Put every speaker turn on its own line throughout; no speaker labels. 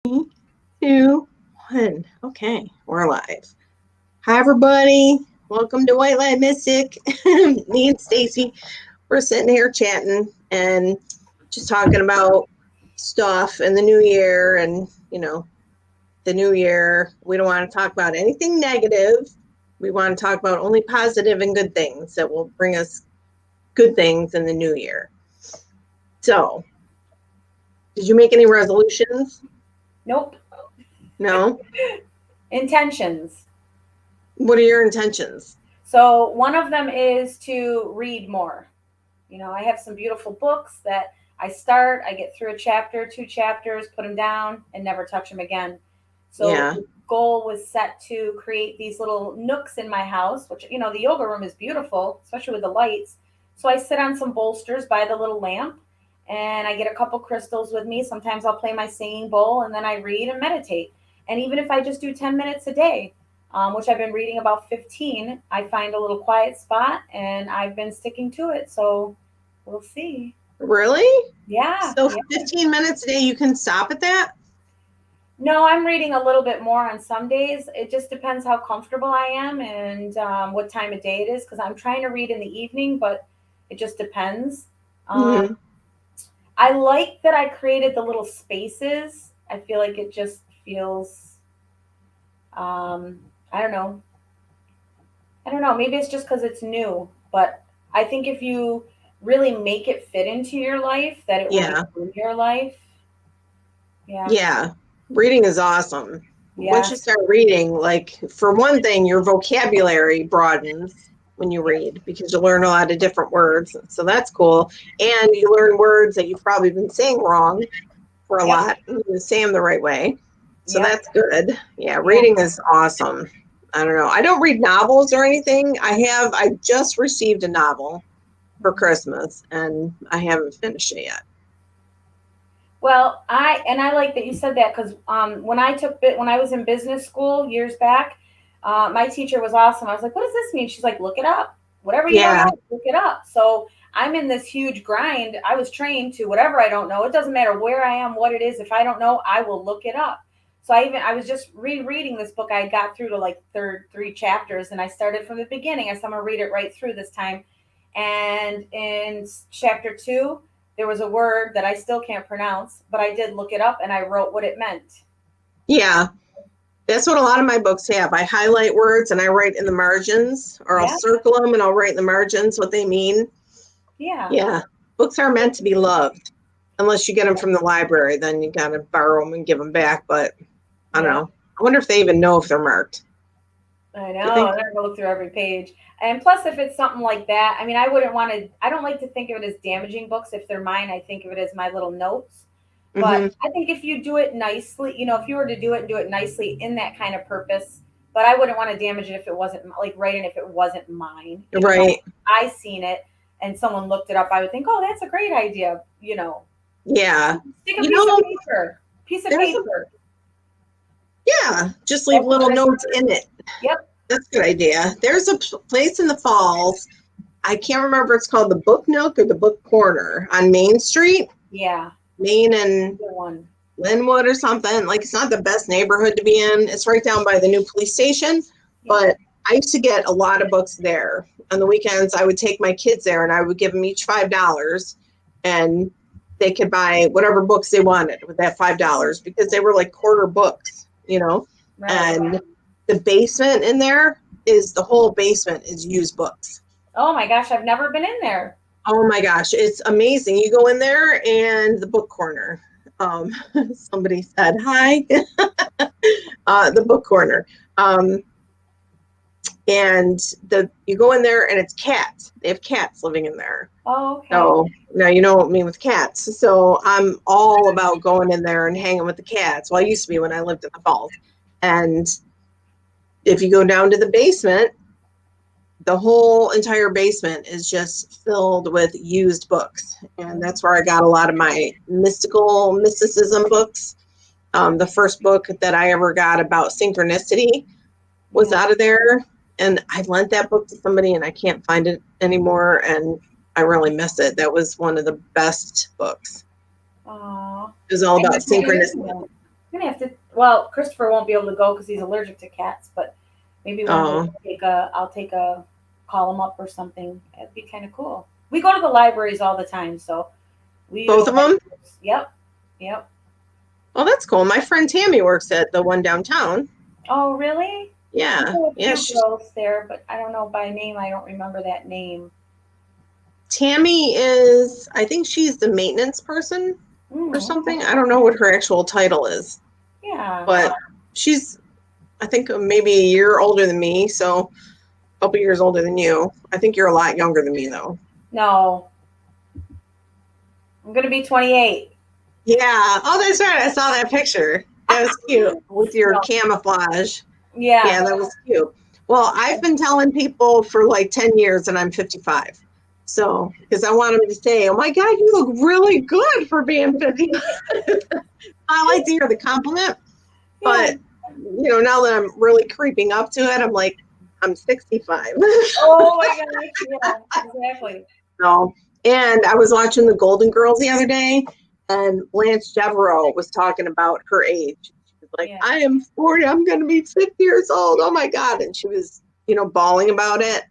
Three, two, one. Okay, we're live. Hi, everybody. Welcome to White Light Mystic. Me and Stacy, we're sitting here chatting and just talking about stuff in the new year. And, the new year, we don't want to talk about anything negative. We want to talk about only positive and good things that will bring us good things in the new year. So, did you make any resolutions?
Nope.
No?
Intentions.
What are your intentions?
So one of them is to read more. I have some beautiful books that I start, I get through a chapter, two chapters, put them down, and never touch them again. So
Yeah.
the goal was set to create these little nooks in my house, which, the yoga room is beautiful, especially with the lights. So I sit on some bolsters by the little lamp and I get a couple crystals with me. Sometimes I'll play my singing bowl and then I read and meditate. And even if I just do 10 minutes a day, which I've been reading about 15, I find a little quiet spot and I've been sticking to it. So we'll see.
Really?
Yeah.
So
Yeah.
15 minutes a day, you can stop at that?
No, I'm reading a little bit more on some days. It just depends how comfortable I am and what time of day it is, because I'm trying to read in the evening, but it just depends.
Mm-hmm.
I like that I created the little spaces. I feel like it just feels, I don't know. I don't know. Maybe it's just because it's new, but I think if you really make it fit into your life, that it will
Yeah.
improve your life. Yeah.
Yeah. Reading is awesome. Once
Yeah.
you start reading, like, for one thing, your vocabulary broadens when you read because you learn a lot of different words. So that's cool. And you learn words that you've probably been saying wrong for a
Yep.
lot. You say them the right way. So
Yep.
that's good. Yeah,
Yeah.
reading is awesome. I don't know. I don't read novels or anything. I just received a novel for Christmas and I haven't finished it yet.
Well, I like that you said that because when I was in business school years back, my teacher was awesome. I was like, "What does this mean?" She's like, "Look it up. Whatever you don't
Yeah.
know, look it up." So I'm in this huge grind. I was trained to whatever I don't know. It doesn't matter where I am, what it is. If I don't know, I will look it up. So I was just rereading this book. I got through to like third three chapters, and I started from the beginning. I said I'm gonna read it right through this time. And in chapter two, there was a word that I still can't pronounce, but I did look it up and I wrote what it meant.
Yeah. That's what a lot of my books have. I highlight words and I write in the margins, or I'll
Yeah,
circle them and I'll write in the margins what they mean.
yeah,
Yeah. Books are meant to be loved. Unless you get them from the library, then you got to borrow them and give them back. But I don't
yeah.
know. I wonder if they even know if they're marked.
I
Do you
know.
think?
I'm gonna go through every page. And plus, if it's something like that, I mean, I wouldn't want to. I don't like to think of it as damaging books. If they're mine, I think of it as my little notes. But
Mm-hmm.
I think if you do it nicely, if you were to do it and do it nicely in that kind of purpose, but I wouldn't want to damage it if it wasn't like writing if it wasn't mine.
Right.
I seen it and someone looked it up, I would think, oh, that's a great idea.
Yeah.
Stick a
You
piece of
know,
paper. Piece of
there's a,
paper.
yeah, just leave
That's a
little
good
notes
idea.
in it.
Yep.
That's a good idea. There's a place in the Falls. I can't remember. It's called the Book Nook or the Book Corner on Main Street,
Yeah.
Main and
Good one.
Linwood or something. Like, it's not the best neighborhood to be in. It's right down by the new police station.
Yeah.
But I used to get a lot of books there. On the weekends, I would take my kids there and I would give them each $5, and they could buy whatever books they wanted with that $5 because they were like quarter books.
Right.
And the basement in there is the whole basement is used books.
Oh my gosh, I've never been in there.
Oh my gosh, it's amazing. You go in there and the book corner. Somebody said hi. The book corner. And you go in there and it's cats. They have cats living in there.
Oh, okay.
So now you know what I mean with cats. So I'm all about going in there and hanging with the cats. Well, I used to be when I lived in the Falls. And if you go down to the basement, the whole entire basement is just filled with used books. And that's where I got a lot of my mysticism books. The first book that I ever got about synchronicity was out of there. And I lent that book to somebody and I can't find it anymore. And I really miss it. That was one of the best books.
Aw.
It was all
And
about
you're kind of missing
synchronicity.
them. I'm gonna have to. Well, Christopher won't be able to go because he's allergic to cats. But maybe one day
Oh,
I'll call him up or something. It'd be kind of cool. We go to the libraries all the time, so we
both of
utilize
them?
those. Yep, yep.
Oh, that's cool. My friend Tammy works at the one downtown.
Oh, really? We
Yeah.
know a
Yeah.
few girls there, but I don't know by name. I don't remember that name.
Tammy is, I think she's the maintenance person or something.
Okay.
I don't know what her actual title is,
Yeah.
but she's, I think, maybe a year older than me. So a couple years older than you. I think you're a lot younger than me, though.
No, I'm gonna be 28.
Yeah. Oh, that's right. I saw that picture. That was cute with your
So,
camouflage.
yeah.
Yeah, that was cute. Well, I've been telling people for like 10 years and I'm 55. So, because I want them to say, oh my God, you look really good for being 55. I like to hear the compliment,
Yeah.
but now that I'm really creeping up to it, I'm like, I'm 65.
Oh my gosh. Yeah. Exactly.
So, and I was watching the Golden Girls the other day, and Blanche Devereaux was talking about her age. She was like,
Yeah.
I am 40, I'm going to be 50 years old. Oh my God. And she was, bawling about it.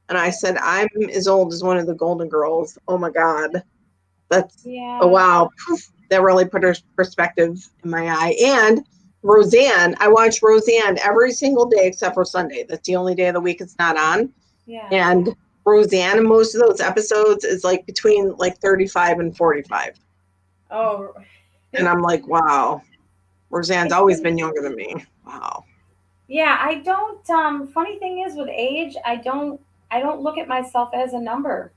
And I said, I'm as old as one of the Golden Girls. Oh my God. That's, oh
Yeah.
wow. That really put her perspective in my eye. And Roseanne, I watch Roseanne every single day except for Sunday. That's the only day of the week it's not on.
Yeah.
And Roseanne in most of those episodes is like between like 35 and 45.
Oh.
And I'm like, wow, Roseanne's always been younger than me. Wow.
Yeah, I don't funny thing is with age, I don't look at myself as a number.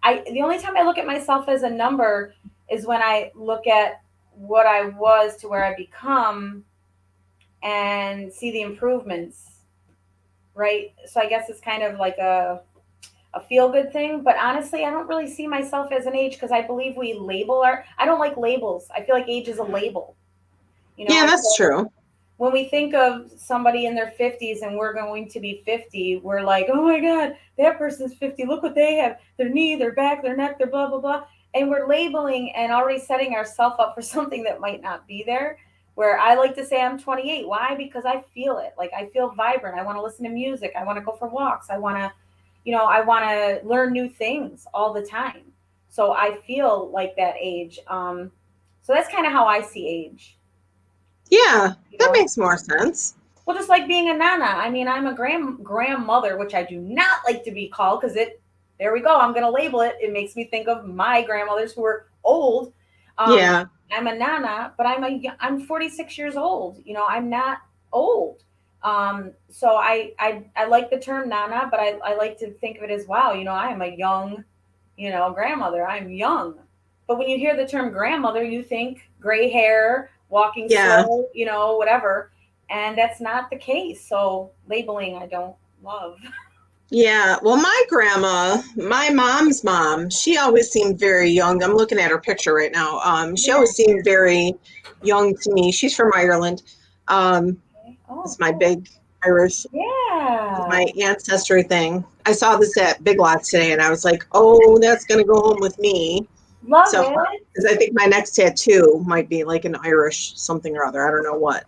The only time I look at myself as a number is when I look at what I was to where I become and see the improvements, right? So I guess it's kind of like a feel good thing, but honestly, I don't really see myself as an age because I believe we label our I don't like labels. I feel like age is a label.
Yeah,
I
that's true.
when we think of somebody in their 50s and we're going to be 50, we're like, oh my God, that person's 50. Look what they have their knee, their back, their neck, their blah, blah, blah. And we're labeling and already setting ourselves up for something that might not be there. Where I like to say I'm 28. Why? Because I feel it. Like I feel vibrant. I want to listen to music. I want to go for walks. I want to learn new things all the time. So I feel like that age. So that's kind of how I see age.
Yeah,
You
that
know,
makes more sense.
well, just like being a nana. I mean, I'm a grandmother, which I do not like to be called because it. There we go. I'm going to label it. It makes me think of my grandmothers who were old. Um,
Yeah.
I'm a nana, but I'm 46 years old. I'm not old. So I like the term nana, but I like to think of it as wow. I am a young, grandmother. I'm young. But when you hear the term grandmother, you think gray hair, walking
Yeah.
slow, whatever, and that's not the case. So labeling I don't love.
Yeah. Well, my grandma, my mom's mom, she always seemed very young. I'm looking at her picture right now. She
Yeah.
always seemed very young to me. She's from Ireland. Um,
Oh,
it's my
cool.
big Irish,
Yeah.
my ancestry thing. I saw this at Big Lots today and I was like, oh, that's going to go home with me.
Love
So,
it.
because I think my next tattoo might be like an Irish something or other. I don't know what.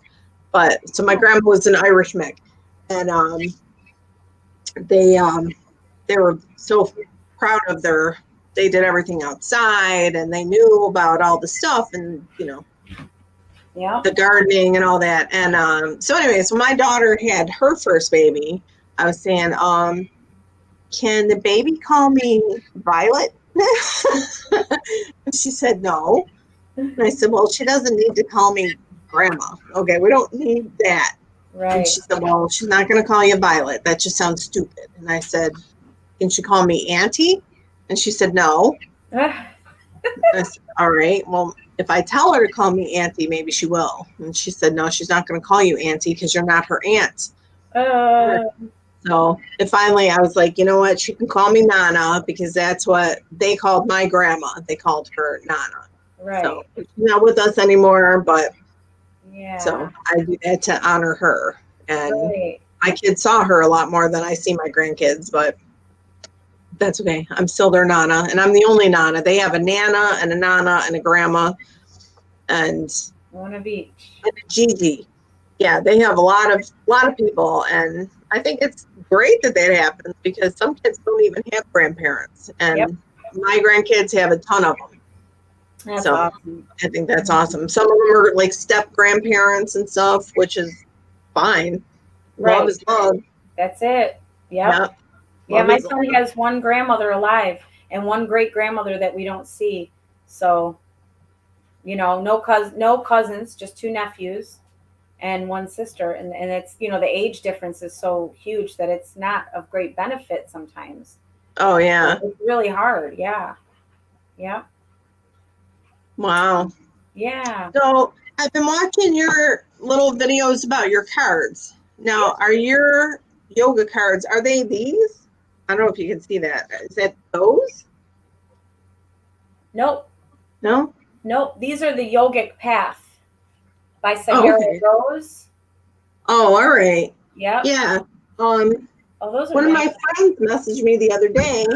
But so my
Oh,
grandma was an Irish Mick. And they they were so proud of they did everything outside and they knew about all the stuff and
yeah.
the gardening and all that. And so anyway, so my daughter had her first baby. I was saying, can the baby call me Violet? She said no. And I said, well, she doesn't need to call me grandma. Okay, we don't need that. And
Right.
she said, well, she's not going to call you Violet. That just sounds stupid. And I said, can she call me Auntie? And she said, no. I said, all right, well, if I tell her to call me Auntie, maybe she will. And she said, no, she's not going to call you Auntie because you're not her aunt.
Uh,
So and finally, I was like, you know what? She can call me Nana because that's what they called my grandma. They called her Nana. So
right.
she's not with us anymore, but
Yeah.
so I do that to honor her. And
Right.
my kids saw her a lot more than I see my grandkids, but that's okay. I'm still their Nana, and I'm the only Nana. They have a Nana and a Nana and a grandma, and
Laguna Beach.
and Gigi. Yeah, they have a lot of people, and I think it's great that that happens because some kids don't even have grandparents,
Yep,
and my grandkids have a ton of them.
that's
So
awesome.
I think that's awesome. Some of them are like step grandparents and stuff, which is fine. Love
Right,
is love.
that's it. Yep.
Yeah,
Yeah,
love
my
is
son
love.
has one grandmother alive and one great grandmother that we don't see. So, no cousins, just two nephews and one sister. And it's, the age difference is so huge that it's not of great benefit sometimes.
Oh
So
yeah.
it's really hard. Yeah. Yeah.
Wow.
Yeah.
So I've been watching your little videos about your cards.
Yeah.
Now, are your yoga cards, are they these? I don't know if you can see that. Is that those?
Nope.
No?
Nope. These are the Yogic Path by
Oh,
Sahara
okay.
Rose.
Oh, all right.
Yep.
Yeah. Um,
Oh, those are
one of
nice.
my friends messaged me the other day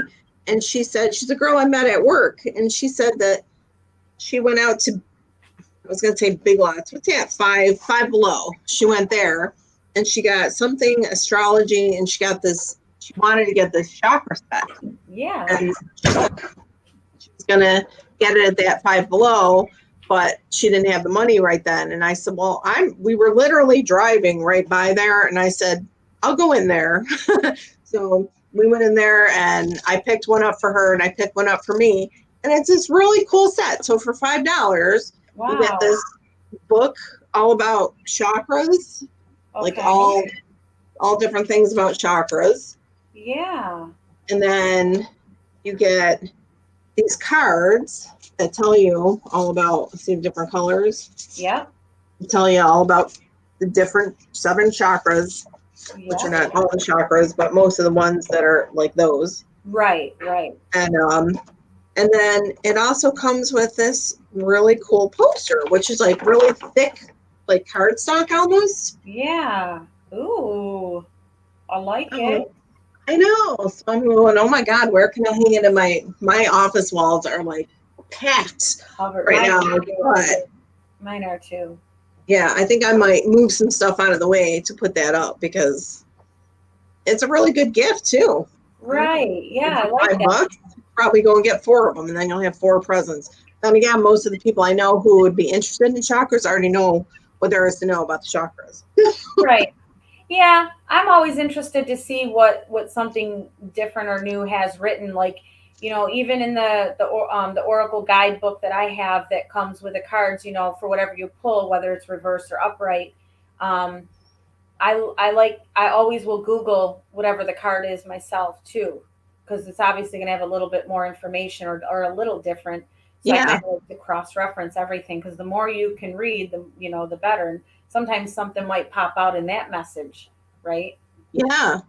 and she said she's a girl I met at work and she said that she went out to, I was gonna say Big Lots. What's that? Five Below. She went there and she got something astrology and she got this, she wanted to get this chakra set
Yeah.
and she was gonna get it at that Five Below, but she didn't have the money right then. And I said, well, we were literally driving right by there and I said, I'll go in there. So we went in there and I picked one up for her and I picked one up for me. And it's this really cool set. So for $5, you get
Wow.
this book all about chakras, like
Okay.
all different things about chakras.
Yeah.
And then you get these cards that tell you all about, see, different colors,
Yep.
tell you all about the different 7 chakras, which are
Yep.
not all the chakras, but most of the ones that are like those.
Right. Right.
And then it also comes with this really cool poster, which is like really thick, like cardstock almost.
Yeah. Ooh. I like it.
I know. So I'm going, oh my God, where can I hang it in my office walls are like packed
Covered.
right
Mine
now.
are too.
But
Mine are too.
yeah, I think I might move some stuff out of the way to put that up because it's a really good gift too.
Right. Yeah. I
For
like that.
$5, probably go and get 4 of them and then you'll have 4 presents. Then again, most of the people I know who would be interested in chakras already know what there is to know about the chakras.
Right. Yeah. I'm always interested to see what something different or new has written. Like, even in the Oracle guidebook that I have that comes with the cards, for whatever you pull, whether it's reverse or upright. Um, I always will Google whatever the card is myself too, because it's obviously going to have a little bit more information or a little different. So I
Yeah,
kind of like to cross reference everything because the more you can read, the better. And sometimes something might pop out in that message, right?
yeah,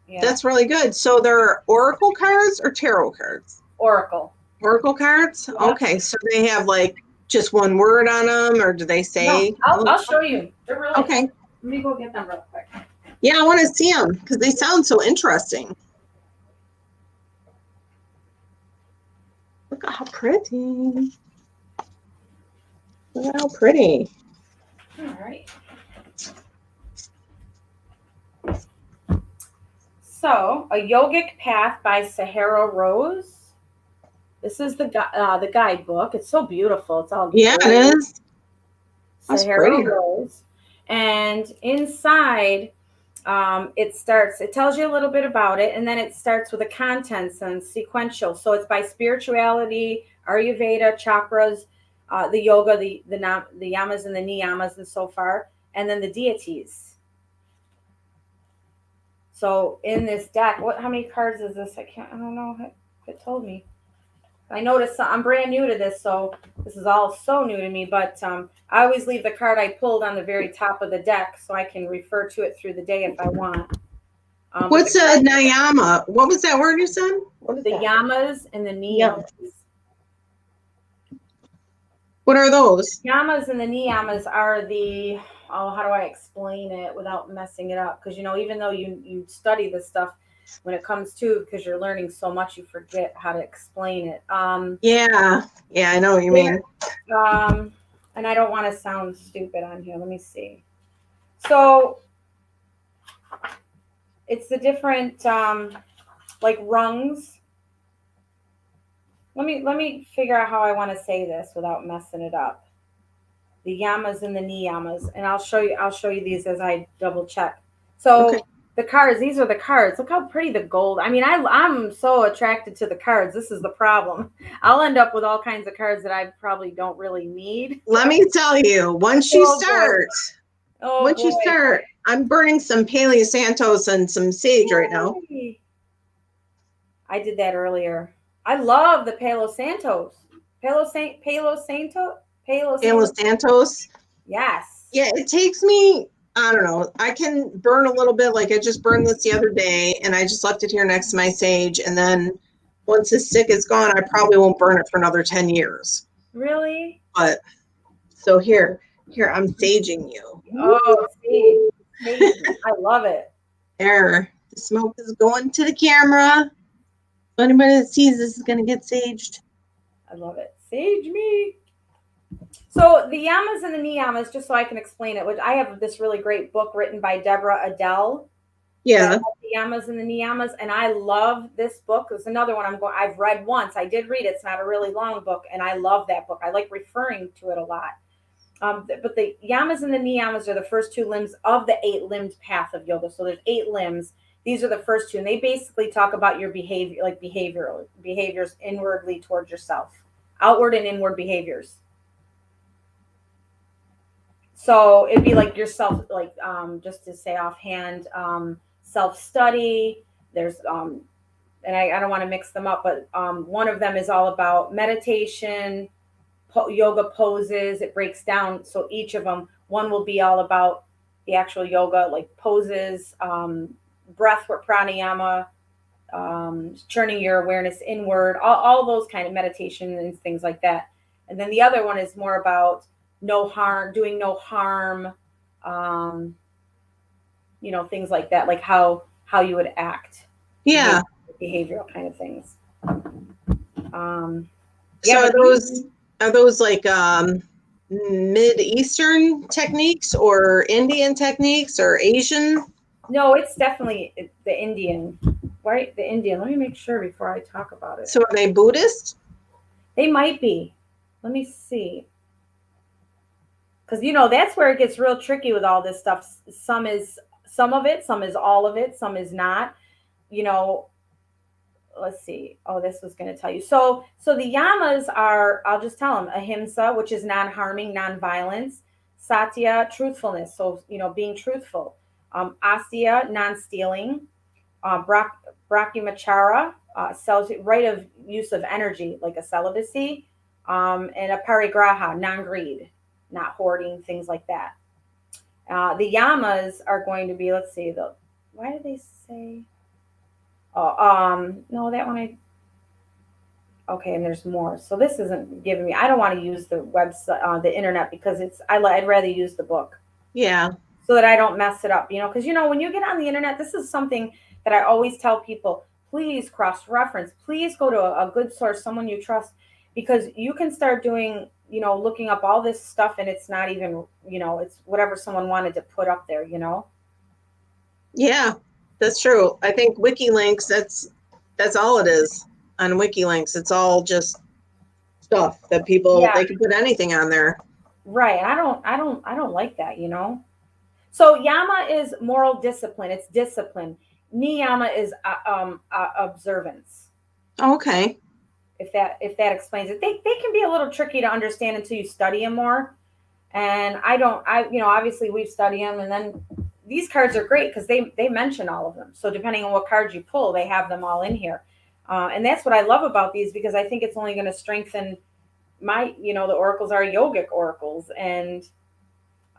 Yeah.
that's really good. So they're oracle cards or tarot cards?
Oracle.
Oracle cards?
Yep.
Okay, so they have like just one word on them, or do they
No,
say?
I'll show you. They're really
Okay,
cool. Let me go get them real quick.
yeah, I want to see them because they sound so interesting. Look at how pretty. Look at how pretty.
All right. So, A Yogic Path by Sahara Rose. This is the guidebook. It's so beautiful. It's all
Yeah, it
gold.
is. That's
Sahara
pretty.
Rose, and inside it tells you a little bit about it, and then it starts with the contents and sequential. So it's by spirituality, Ayurveda, chakras, the yoga, the yamas and the niyamas, and so far, and then the deities. So in this deck, how many cards is this? I don't know if it told me. I noticed I'm brand new to this, so this is all so new to me. But I always leave the card I pulled on the very top of the deck so I can refer to it through the day if I want. But
What's a Nayama? What was that word you said? What is
the
that?
yamas and the
Yeah.
niyamas.
What are those?
Yamas and the niyamas are how do I explain it without messing it up? Because even though you study this stuff, when it comes to because you're learning so much, you forget how to explain it.
Yeah, I know what you mean.
Um, And I don't want to sound stupid on here. Let me see. So it's the different like rungs. Let me figure out how I want to say this without messing it up. The yamas and the niyamas, and I'll show you these as I double check.
Okay.
So the cards, these are the cards. Look how pretty the gold. I mean, I'm so attracted to the cards. This is the problem. I'll end up with all kinds of cards that I probably don't really need.
Let me tell you,
Oh boy. Oh
once you
boy.
start, I'm burning some Paleo Santos and some sage right now.
Yay. I did that earlier. I love the Palo Santos. Palo Santo Palo
Paleo
Santo.
Santos.
Yes.
Yeah, it takes me, I don't know, I can burn a little bit. Like I just burned this the other day and I just left it here next to my sage. And then once the stick is gone, I probably won't burn it for another 10 years.
Really?
But so here, I'm saging you.
Oh, see. Hey, I love it.
There, the smoke is going to the camera. So anybody that sees this is going to get saged.
I love it. Sage me. So the yamas and the niyamas, just so I can explain it, which I have this really great book written by Deborah Adele that
Yeah.
has the yamas and the niyamas, and I love this book. It's another one I've read once. I did read it. It's not a really long book, and I love that book. I like referring to it a lot. But the yamas and the niyamas are the first two limbs of the eight-limbed path of yoga. So there's eight limbs. These are the first two, and they basically talk about your behavior, like behaviors inwardly towards yourself, outward and inward behaviors. So it'd be like yourself, like just to say offhand, self study. There's and I don't want to mix them up, but one of them is all about meditation, yoga poses. It breaks down, so each of them, one will be all about the actual yoga, like poses, breath work, pranayama, turning your awareness inward, all those kind of meditation and things like that. And then the other one is more about no harm, doing no harm, um, things like that, like how you would act,
Yeah.
behavioral kind of things.
So
Yeah,
are those like Mid-Eastern techniques or Indian techniques or Asian?
no, it's definitely the Indian, right? The Indian. Let me make sure before I talk about it.
So are they Buddhist?
They might be. Let me see. Because that's where it gets real tricky with all this stuff. Some is some of it, some is all of it, some is not. You know, let's see. Oh, this was going to tell you. So the yamas are, I'll just tell them, ahimsa, which is non-harming, non-violence; satya, truthfulness, so being truthful; astya, non-stealing; brahmacharya, right of use of energy, like a celibacy; and a parigraha, non-greed, not hoarding, things like that. The yamas are going to be, let's see, why did they say? Oh, no, that one okay, and there's more. So this isn't giving me. I don't want to use the website, the internet, because I'd rather use the book.
Yeah.
So that I don't mess it up, because when you get on the internet, this is something that I always tell people: please cross reference. Please go to a good source, someone you trust, because you can start doing, looking up all this stuff, and it's not even, it's whatever someone wanted to put up there.
Yeah, that's true. I think WikiLinks, that's all it is on WikiLinks. It's all just stuff that people,
Yeah,
they can put anything on there.
right. I don't like that. So yama is moral discipline. It's discipline. Niyama is observance.
Okay.
If that explains it, they can be a little tricky to understand until you study them more. And obviously we've studied them, and then these cards are great because they mention all of them. So depending on what cards you pull, they have them all in here. And that's what I love about these, because I think it's only going to strengthen the oracles are yogic oracles, and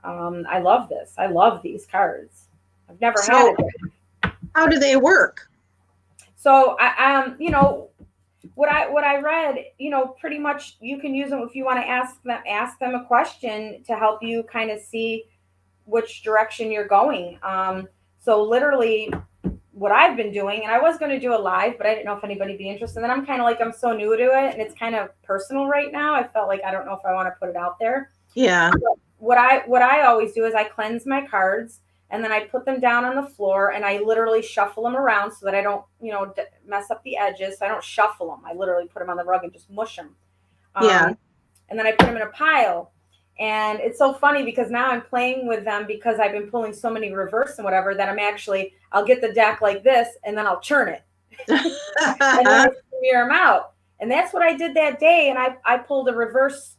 I love this. I love these cards. I've never had
So
it.
how do they work?
So what I read, pretty much you can use them if you want to ask them a question to help you kind of see which direction you're going. So literally what I've been doing, and I was going to do a live, but I didn't know if anybody'd be interested. And I'm kind of like, I'm so new to it, and it's kind of personal right now. I felt like I don't know if I want to put it out there.
Yeah.
What I always do is I cleanse my cards and then I put them down on the floor and I literally shuffle them around so that I don't, mess up the edges. So I don't shuffle them. I literally put them on the rug and just mush them.
Yeah.
And then I put them in a pile. And it's so funny because now I'm playing with them because I've been pulling so many reverse and whatever that I'll get the deck like this and then I'll churn it. And then I smear them out. And that's what I did that day. And I pulled a reverse,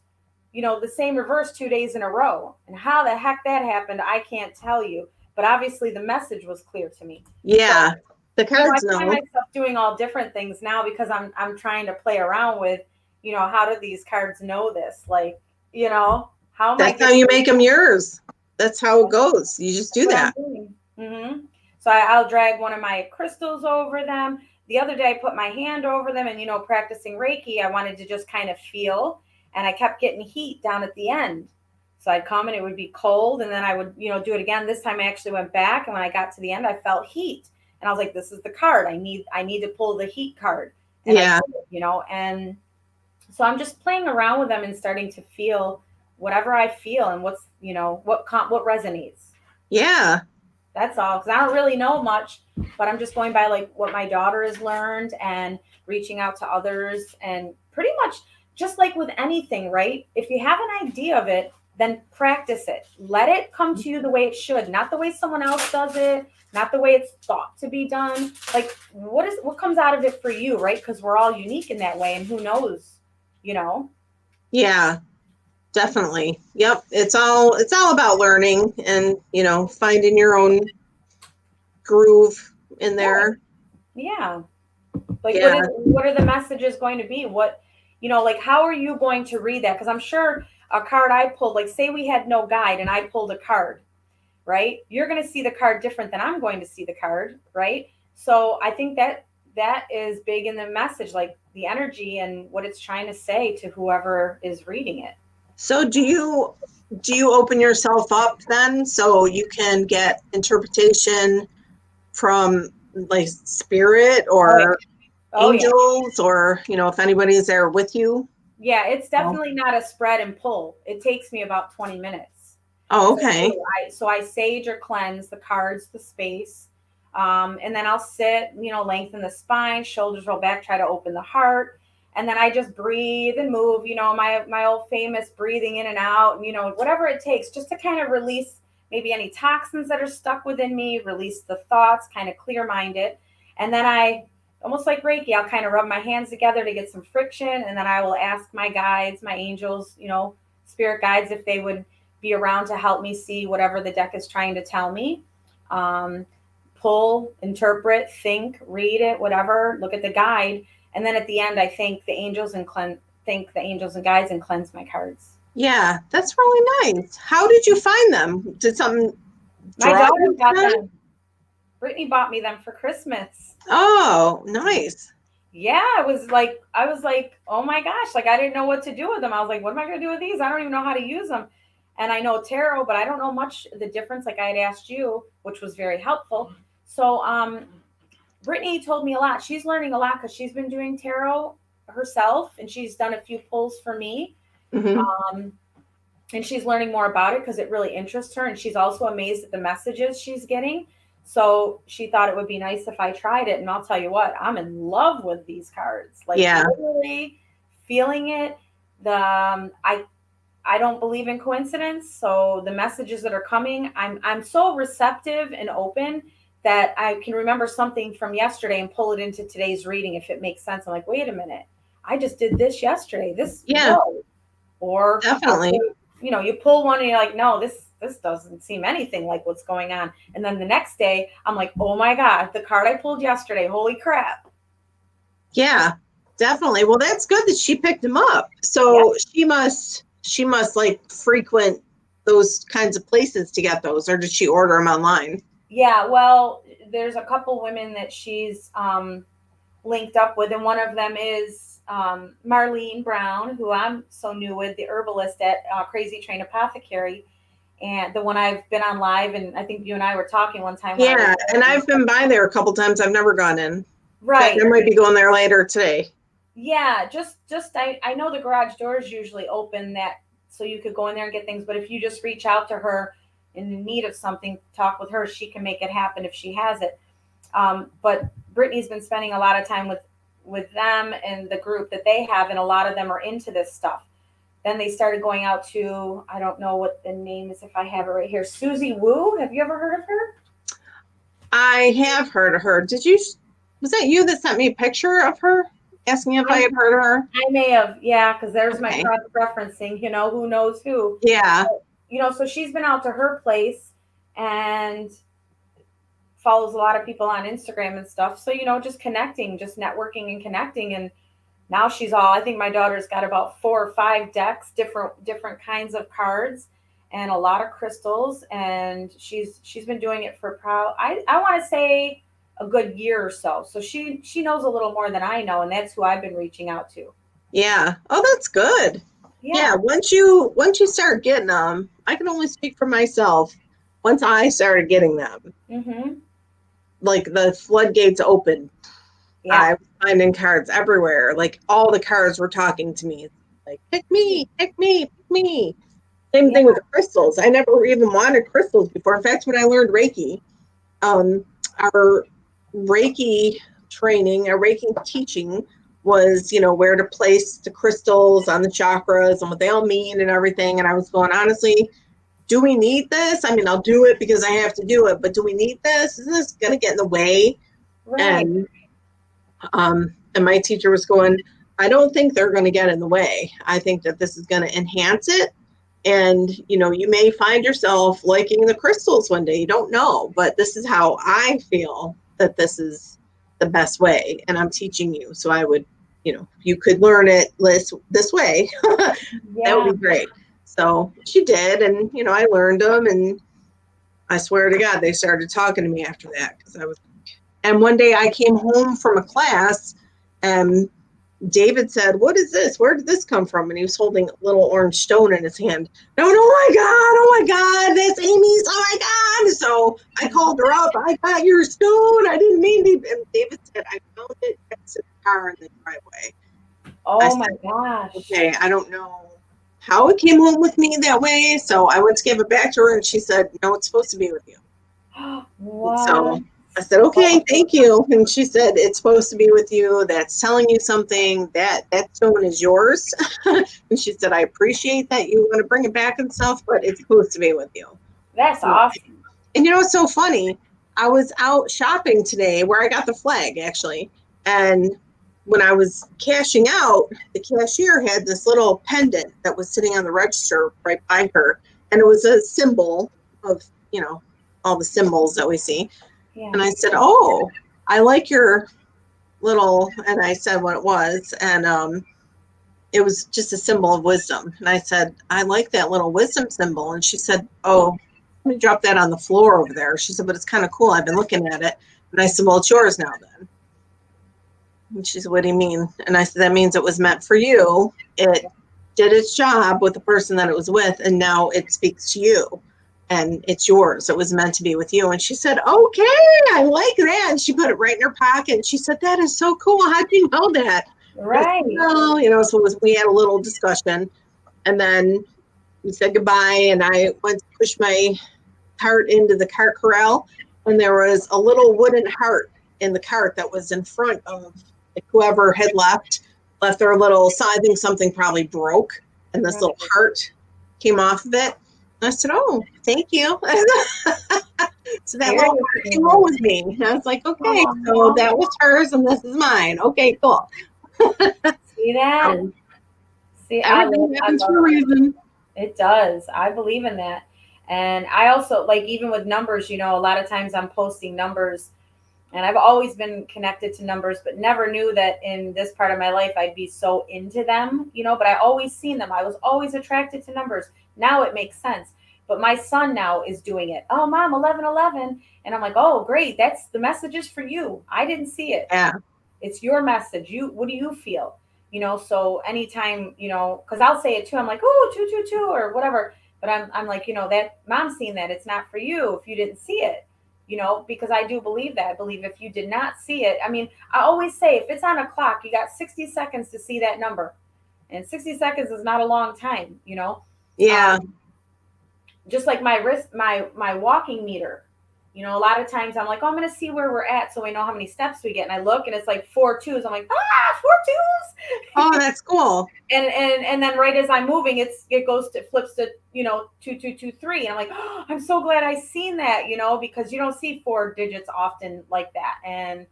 the same reverse 2 days in a row. And how the heck that happened, I can't tell you. But obviously the message was clear to me.
Yeah.
So,
The cards
I find
know.
myself doing all different things now because I'm trying to play around with, how do these cards know this? Like, how am I
That's how you make them yours. That's how it goes. You just do
what I'm
that.
doing? So I'll drag one of my crystals over them. The other day I put my hand over them and, practicing Reiki, I wanted to just kind of feel, and I kept getting heat down at the end. So I'd come and it would be cold and then I would, do it again. This time I actually went back and when I got to the end, I felt heat. And I was like, this is the card. I need to pull the heat card. And
Yeah.
and so I'm just playing around with them and starting to feel whatever I feel and what's, what resonates.
Yeah.
That's all. Because I don't really know much, but I'm just going by like what my daughter has learned and reaching out to others and pretty much just like with anything, right? If you have an idea of it, then practice it. Let it come to you the way it should, not the way someone else does it, not the way it's thought to be done. Like what comes out of it for you, right? Because we're all unique in that way, and who knows, you know?
Yeah. Definitely. Yep. It's all about learning and, finding your own groove in there.
Yeah. Like
Yeah.
what are the messages going to be? What, like how are you going to read that? Because I'm sure a card I pulled, like say we had no guide and I pulled a card, right? You're going to see the card different than I'm going to see the card, right? So I think that is big in the message, like the energy and what it's trying to say to whoever is reading it.
So do you open yourself up then so you can get interpretation from like spirit
Oh yeah.
or
Oh yeah.
angels or, if anybody's there with you?
Yeah, it's
Oh,
definitely not a spread and pull. It takes me about 20 minutes.
oh,
So
okay.
I sage or cleanse the cards, the space, and then I'll sit, lengthen the spine, shoulders roll back, try to open the heart, and then I just breathe and move. My old famous breathing in and out, whatever it takes, just to kind of release maybe any toxins that are stuck within me, release the thoughts, kind of clear mind it, and then I almost like Reiki, I'll kind of rub my hands together to get some friction, and then I will ask my guides, my angels, spirit guides, if they would be around to help me see whatever the deck is trying to tell me. Um, Pull, interpret, think, read it, whatever. Look at the guide, and then at the end, I thank the angels and guides and cleanse my cards.
Yeah, that's really nice. How did you find them? Did something
My
draw
daughter
you to
bought
them?
them. Brittany bought me them for Christmas.
Oh, nice.
Yeah, I was like, oh my gosh, like I didn't know what to do with them. I was like, what am I going to do with these? I don't even know how to use them. And I know tarot, but I don't know much the difference. Like I had asked you, which was very helpful. So, Brittany told me a lot. She's learning a lot because she's been doing tarot herself, and she's done a few pulls for me.
Hmm.
Um, and she's learning more about it because it really interests her, and she's also amazed at the messages she's getting. So she thought it would be nice if I tried it, and I'll tell you what, I'm in love with these cards, like
Yeah.
literally feeling it. The um, i i don't believe in coincidence, so the messages that are coming, I'm so receptive and open that I can remember something from yesterday and pull it into today's reading if it makes sense. I'm like, wait a minute, I just did this yesterday, this,
Yeah,
whoa. Or
definitely.
you pull one and you're like, no, this doesn't seem anything like what's going on. And then the next day, I'm like, oh my god, the card I pulled yesterday, holy crap.
Yeah, definitely. Well, that's good that she picked them up.
Yeah.
So she must like frequent those kinds of places to get those, or did she order them online?
Yeah, well, there's a couple women that she's linked up with, and one of them is Marlene Brown, who I'm so new with, the herbalist at Crazy Train Apothecary, and the one I've been on live, and I think you and I were talking one time when I
Yeah, and
was
I've been by there a couple times. I've never gone in. In fact,
right.
I might be going there later today.
Yeah, just I know the garage doors usually open that so you could go in there and get things. But if you just reach out to her in need of something, talk with her, she can make it happen if she has it. But Brittany's been spending a lot of time with them and the group that they have, and a lot of them are into this stuff. Then they started going out to, I don't know what the name is, if I have it right here, Susie Wu. Have you ever heard of her?
I have heard of her. Was that you that sent me a picture of her asking if I had heard of her?
I may have, yeah, because there's my
Okay.
cross referencing, who knows who.
Yeah.
But, so she's been out to her place and follows a lot of people on Instagram and stuff. So, just connecting, just networking and connecting. And now she's I think my daughter's got about 4 or 5 decks, different kinds of cards and a lot of crystals. And she's been doing it for I want to say a good year or so. So she knows a little more than I know. And that's who I've been reaching out to.
Yeah. Oh, that's good. Yeah. Once you start getting them, I can only speak for myself. Once I started getting them, like the floodgates opened. Yeah. I was finding cards everywhere. Like all the cards were talking to me. Like, pick me, pick me, pick me. Same thing with the crystals. I never even wanted crystals before. In fact, when I learned Reiki, our Reiki training, our Reiki teaching was, where to place the crystals on the chakras and what they all mean and everything. And I was going, honestly, do we need this? I mean, I'll do it because I have to do it, but do we need this? Isn't this going to get in the way?
Right.
And my teacher was going, I don't think they're going to get in the way. I think that this is going to enhance it. And, you may find yourself liking the crystals one day. You don't know, but this is how I feel that this is the best way. And I'm teaching you. So I would, if you could learn it this way, that would be great. So she did. And, I learned them. And I swear to God, they started talking to me after that because and one day I came home from a class and David said, what is this? Where did this come from? And he was holding a little orange stone in his hand. And I went, oh my God, that's Amy's. Oh my God. So I called her up. I got your stone. I didn't mean to. And David said, I found it next to the car in the driveway.
Oh my gosh.
Okay, I don't know how it came home with me that way. So I went to give it back to her and she said, no, it's supposed to be with you.
Wow.
So I said, okay, thank you. And she said, it's supposed to be with you. That's telling you something. That stone is yours. And she said, I appreciate that you want to bring it back and stuff, but it's supposed to be with you.
That's awesome.
And it's so funny. I was out shopping today where I got the flag, actually. And when I was cashing out, the cashier had this little pendant that was sitting on the register right by her. And it was a symbol of, all the symbols that we see. Yeah. And I said, oh, I like your little, and I said what it was. And it was just a symbol of wisdom. And I said, I like that little wisdom symbol. And she said, oh, let me drop that on the floor over there. She said, but it's kind of cool. I've been looking at it. And I said, well, it's yours now then. And she said, what do you mean? And I said, that means it was meant for you. It did its job with the person that it was with. And now it speaks to you. And it's yours. It was meant to be with you. And she said, okay, I like that. And she put it right in her pocket. And she said, that is so cool. How do you know that?
Right.
Said, so we had a little discussion. And then we said goodbye. And I went to push my cart into the cart corral. And there was a little wooden heart in the cart that was in front of whoever had left their little, so I think something probably broke. And this little heart came off of it. I said, oh, thank you. So that little heart came home with me. And I was like, okay, so that was hers and this is mine. Okay, cool.
See that? See,
everything happens for a reason.
It does. I believe in that. And I also, even with numbers, a lot of times I'm posting numbers. And I've always been connected to numbers, but never knew that in this part of my life I'd be so into them, but I always seen them. I was always attracted to numbers. Now it makes sense. But my son now is doing it. Oh, Mom, 1111. And I'm like, oh, great. That's the message is for you. I didn't see it.
Yeah.
It's your message. What do you feel? So anytime, because I'll say it too. I'm like, oh, 222 or whatever. But I'm like, that Mom's seen that. It's not for you if you didn't see it. Because I do believe that. I believe if you did not see it, I always say if it's on a clock, you got 60 seconds to see that number. And 60 seconds is not a long time,
Yeah.
Just like my wrist, my walking meter. You know, a lot of times I'm like, oh, I'm going to see where we're at so I know how many steps we get. And I look and it's like 4 twos. I'm like, 4
Oh,
twos.
that's cool.
And then right as I'm moving, it goes to flips to, 2 2 2 3. And I'm like, oh, I'm so glad I seen that, because you don't see 4 digits often like that. And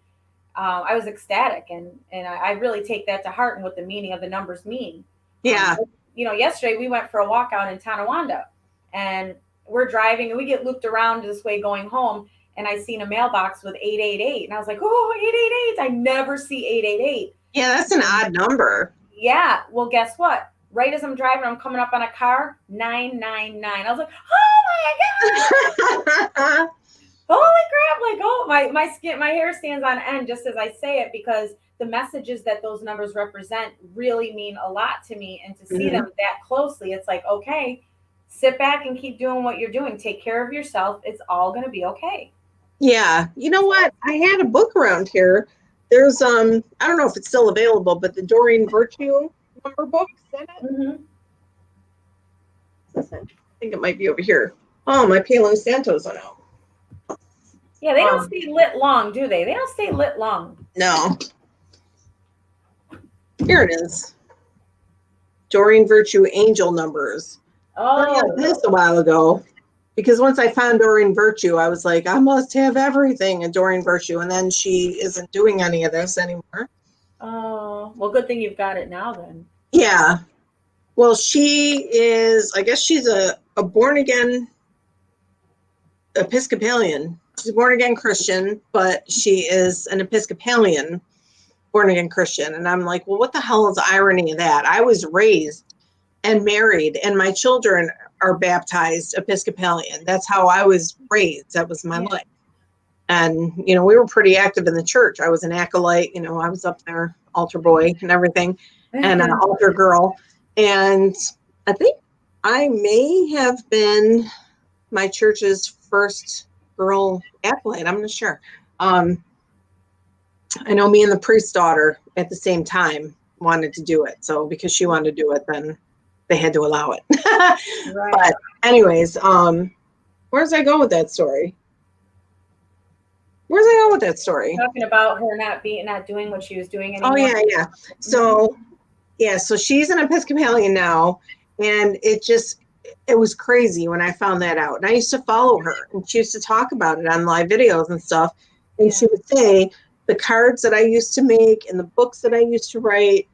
I was ecstatic, and I really take that to heart and what the meaning of the numbers mean.
Yeah.
Yesterday we went for a walk out in Tonawanda, and we're driving and we get looped around this way going home, and I seen a mailbox with 888, and I was like, oh, 888! I never see 888.
Yeah, that's an odd number.
Yeah. Well, guess what? Right as I'm driving, I'm coming up on a car, 999. I was like, oh my God. Holy crap. Like, oh, my hair stands on end just as I say it, because the messages that those numbers represent really mean a lot to me. And to see them that closely, it's like, okay, sit back and keep doing what you're doing. Take care of yourself. It's all going to be okay.
Yeah. You know what? I had a book around here. There's, I don't know if it's still available, but the Doreen Virtue number book. Is that it? I think it might be over here. Oh, my Palo Santos went out.
Yeah, they don't stay lit long, do they? They don't stay lit long.
No. Here it is. Doreen Virtue Angel Numbers. I got this a while ago, because once I found Doreen Virtue, I was like, I must have everything in Doreen Virtue, and then she isn't doing any of this anymore.
Oh, well, good thing you've got it now then.
Yeah. Well, she is, I guess she's a born-again Episcopalian. She's a born-again Christian, but she is an Episcopalian born-again Christian. And I'm like, well, what the hell is the irony of that? I was raised and married, and my children are baptized Episcopalian. That's how I was raised. That was my life. And, we were pretty active in the church. I was an acolyte, I was up there, altar boy and everything, and an altar girl. And I think I may have been my church's first girl acolyte. I'm not sure. I know me and the priest's daughter at the same time wanted to do it. So because she wanted to do it, then they had to allow it. Right. But anyways, where's I go with that story?
Talking about her not doing what she was doing anymore.
Oh yeah. So so she's an Episcopalian now, and it was crazy when I found that out. And I used to follow her, and she used to talk about it on live videos and stuff. And she would say, the cards that I used to make and the books that I used to write,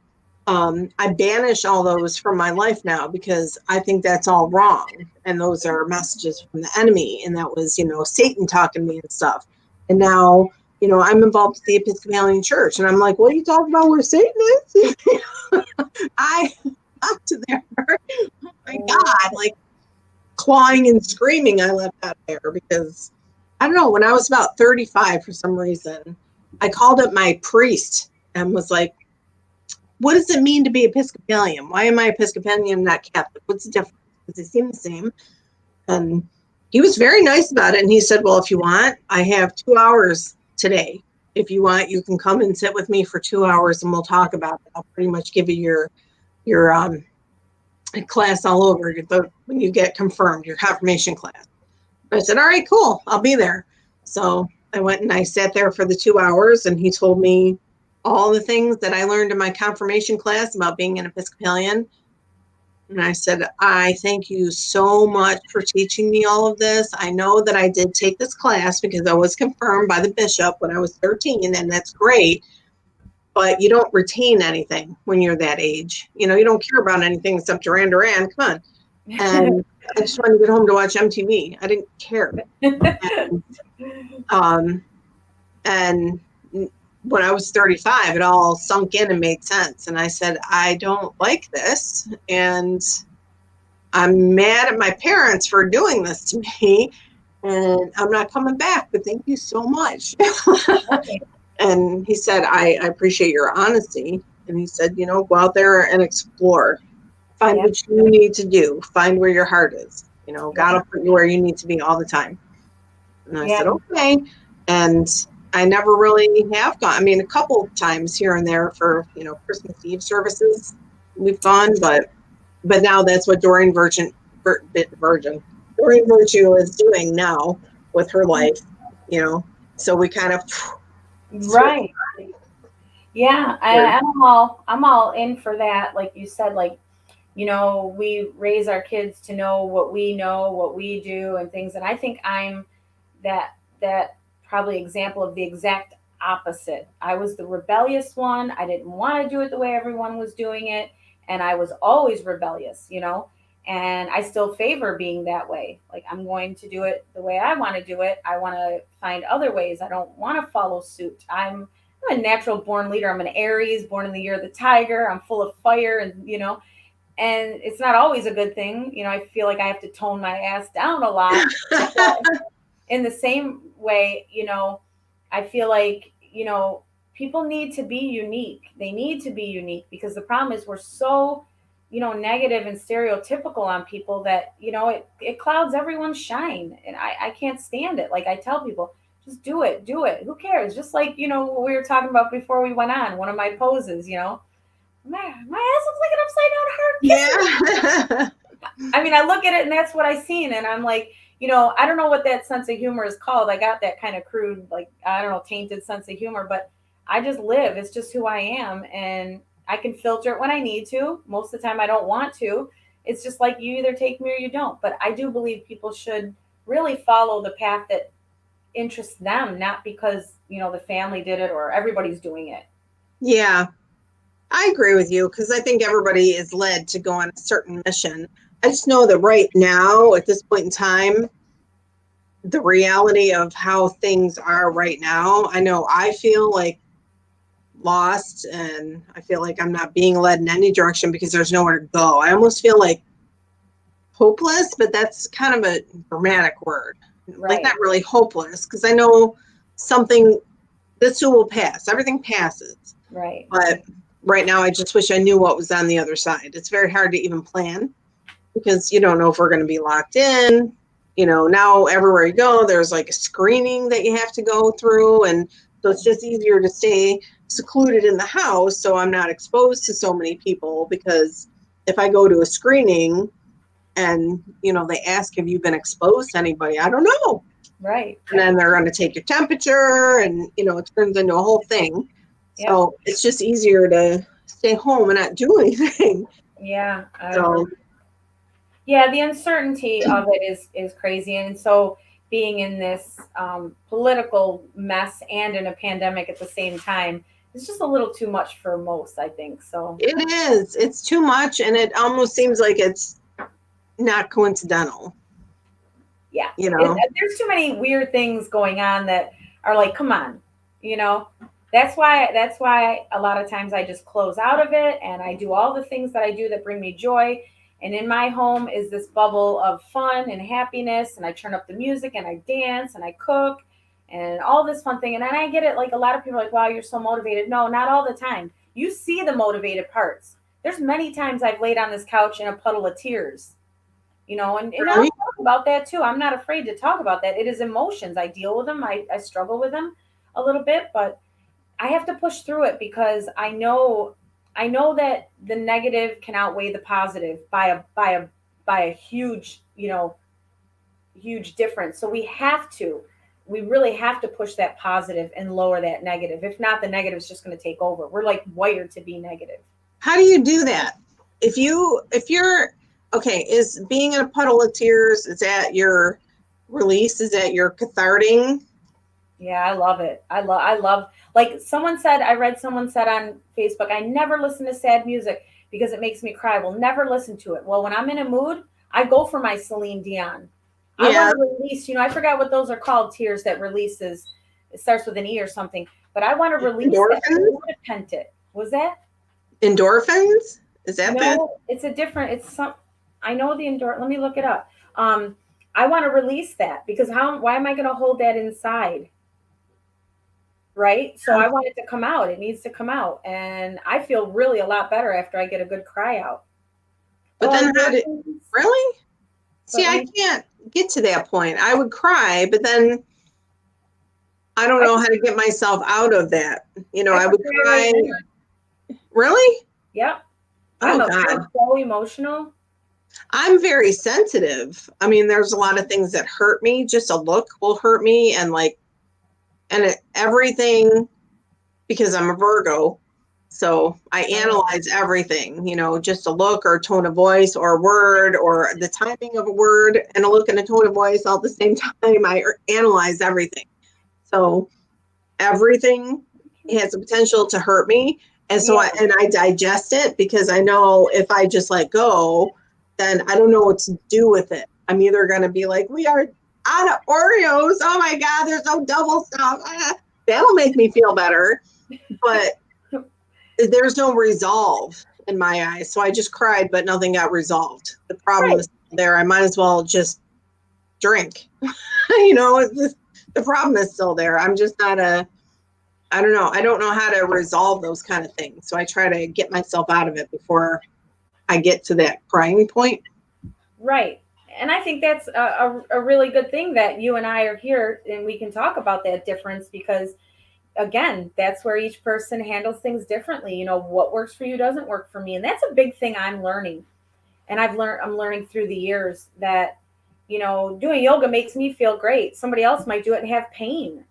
I banish all those from my life now, because I think that's all wrong. And those are messages from the enemy. And that was, Satan talking to me and stuff. And now, I'm involved with the Episcopalian Church. And I'm like, what are you talking about where Satan is? I got to there. Oh my God, like clawing and screaming, I left out there, because I don't know, when I was about 35, for some reason, I called up my priest and was like, what does it mean to be Episcopalian? Why am I Episcopalian, not Catholic? What's the difference? Because they seem the same. And he was very nice about it. And he said, well, if you want, I have 2 hours today. If you want, you can come and sit with me for 2 hours and we'll talk about it. I'll pretty much give you your class all over when you get confirmed, your confirmation class. I said, all right, cool, I'll be there. So I went and I sat there for the 2 hours, and he told me all the things that I learned in my confirmation class about being an Episcopalian. And I said, I thank you so much for teaching me all of this. I know that I did take this class because I was confirmed by the bishop when I was 13, and that's great. But you don't retain anything when you're that age. You don't care about anything except Duran Duran. Come on. And I just wanted to get home to watch MTV. I didn't care. And when I was 35, it all sunk in and made sense. And I said, I don't like this. And I'm mad at my parents for doing this to me. And I'm not coming back, but thank you so much. Okay. And he said, I appreciate your honesty. And he said, go out there and explore. Find what you need to do. Find where your heart is. God will put you where you need to be all the time. And I said, okay. And I never really have gone. I mean, a couple of times here and there for, Christmas Eve services we've gone, but now that's what Doreen virgin. Doreen Virtue is doing now with her life, you know. So we kind of
Right. Yeah,
weird.
I'm all in for that. Like you said, like, we raise our kids to know, what we do and things. And I think I'm that probably example of the exact opposite. I was the rebellious one. I didn't want to do it the way everyone was doing it, and I was always rebellious. And I still favor being that way. Like, I'm going to do it the way I want to do it. I want to find other ways. I don't want to follow suit. I'm a natural born leader. I'm an Aries, born in the year of the tiger. I'm full of fire, and it's not always a good thing. I feel like I have to tone my ass down a lot. But in the same way, I feel like, people need to be unique. They need to be unique, because the problem is we're so, negative and stereotypical on people that, it clouds everyone's shine. And I can't stand it. Like, I tell people, just do it, do it. Who cares? Just like, what we were talking about before we went on, one of my poses, my ass looks like an upside down heart.
Yeah.
I mean, I look at it and that's what I seen, and I'm like, I don't know what that sense of humor is called. I got that kind of crude, like, I don't know, tainted sense of humor, but I just live. It's just who I am, and I can filter it when I need to. Most of the time, I don't want to. It's just like, you either take me or you don't. But I do believe people should really follow the path that interests them, not because the family did it or everybody's doing it.
Yeah, I agree with you, because I think everybody is led to go on a certain mission. I just know that right now, at this point in time, the reality of how things are right now, I know I feel like lost, and I feel like I'm not being led in any direction because there's nowhere to go. I almost feel like hopeless, but that's kind of a dramatic word.
Right.
Like, not really hopeless, because I know this too will pass. Everything passes.
Right.
But right now, I just wish I knew what was on the other side. It's very hard to even plan, because you don't know if we're going to be locked in. Now everywhere you go, there's like a screening that you have to go through. And so it's just easier to stay secluded in the house, so I'm not exposed to so many people. Because if I go to a screening and, they ask, have you been exposed to anybody? I don't know.
Right.
And then they're going to take your temperature, and, it turns into a whole thing. So it's just easier to stay home and not do anything.
Yeah.
So
Yeah, the uncertainty of it is crazy, and so being in this political mess and in a pandemic at the same time is just a little too much for most, I think. So
it is. It's too much, and it almost seems like it's not coincidental.
yeah, there's too many weird things going on that are like, come on, That's why a lot of times I just close out of it, and I do all the things that I do that bring me joy. And in my home is this bubble of fun and happiness, and I turn up the music and I dance and I cook and all this fun thing. And then I get it, like, a lot of people are like, wow, you're so motivated. No, not all the time. You see the motivated parts. There's many times I've laid on this couch in a puddle of tears, and I'll talk about that too. I'm not afraid to talk about that. It is emotions. I deal with them. I struggle with them a little bit, but I have to push through it, because I know that the negative can outweigh the positive by a huge, huge difference. So we really have to push that positive and lower that negative. If not, the negative is just going to take over. We're like wired to be negative.
How do you do that? If you're okay, is being in a puddle of tears, is that your release? Is that your cathartic?
Yeah, I love it. I love, like, I read someone said on Facebook, I never listen to sad music because it makes me cry. Well, never listen to it. Well, when I'm in a mood, I go for my Celine Dion. I want to release, I forgot what those are called, tears that releases. It starts with an E or something, but I want to release that. Was that?
Endorphins? Is that
no, it's a different, it's some, I know the let me look it up. I want to release that, because why am I going to hold that inside? Right? So I want it to come out. It needs to come out. And I feel really a lot better after I get a good cry out.
But then really? See, I can't get to that point. I would cry, but then I don't know how to get myself out of that. I would cry. Really?
Yep.
Oh, God.
I'm so emotional.
I'm very sensitive. I mean, there's a lot of things that hurt me. Just a look will hurt me, and everything, because I'm a Virgo. So I analyze everything, just a look or a tone of voice or a word or the timing of a word and a look and a tone of voice all at the same time. I analyze everything. So everything has the potential to hurt me. And so I digest it, because I know if I just let go, then I don't know what to do with it. I'm either going to be like, we are out of Oreos. Oh my God, there's no double stuff. That'll make me feel better. But there's no resolve in my eyes. So I just cried, but nothing got resolved. The problem is there. I might as well just drink. The problem is still there. I'm just not I don't know. I don't know how to resolve those kind of things. So I try to get myself out of it before I get to that crying point.
Right. And I think that's a really good thing that you and I are here and we can talk about that difference, because again, that's where each person handles things differently. What works for you doesn't work for me. And that's a big thing I'm learning. And I'm learning through the years that, doing yoga makes me feel great. Somebody else might do it and have pain,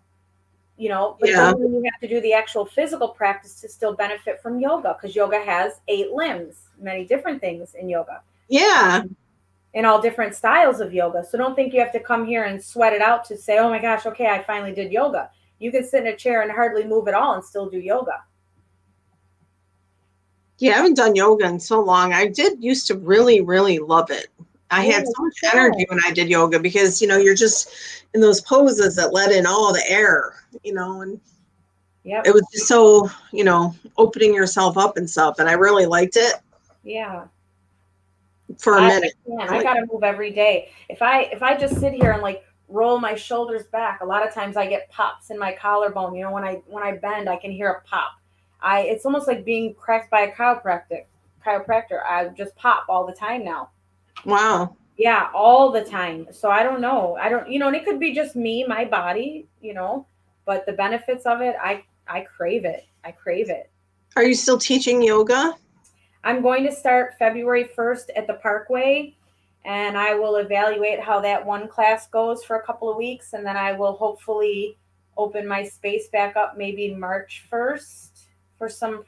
but it doesn't mean you have to do the actual physical practice to still benefit from yoga, because yoga has 8 limbs, many different things in yoga.
Yeah.
In all different styles of yoga. So don't think you have to come here and sweat it out to say, oh my gosh, okay, I finally did yoga. You can sit in a chair and hardly move at all and still do yoga.
Yeah, I haven't done yoga in so long. I did used to really, really love it. I had so much energy when I did yoga, because, you're just in those poses that let in all the air, and it was just so, opening yourself up and stuff. And I really liked it.
Yeah.
For a minute.
I got to move every day. If I just sit here and roll my shoulders back, a lot of times I get pops in my collarbone. When I bend, I can hear a pop. It's almost like being cracked by a chiropractor. I just pop all the time now.
Wow.
Yeah, all the time. So I don't know. And it could be just me, my body, but the benefits of it, I crave it. I crave it.
Are you still teaching yoga?
I'm going to start February 1st at the Parkway, and I will evaluate how that one class goes for a couple of weeks, and then I will hopefully open my space back up maybe March 1st for some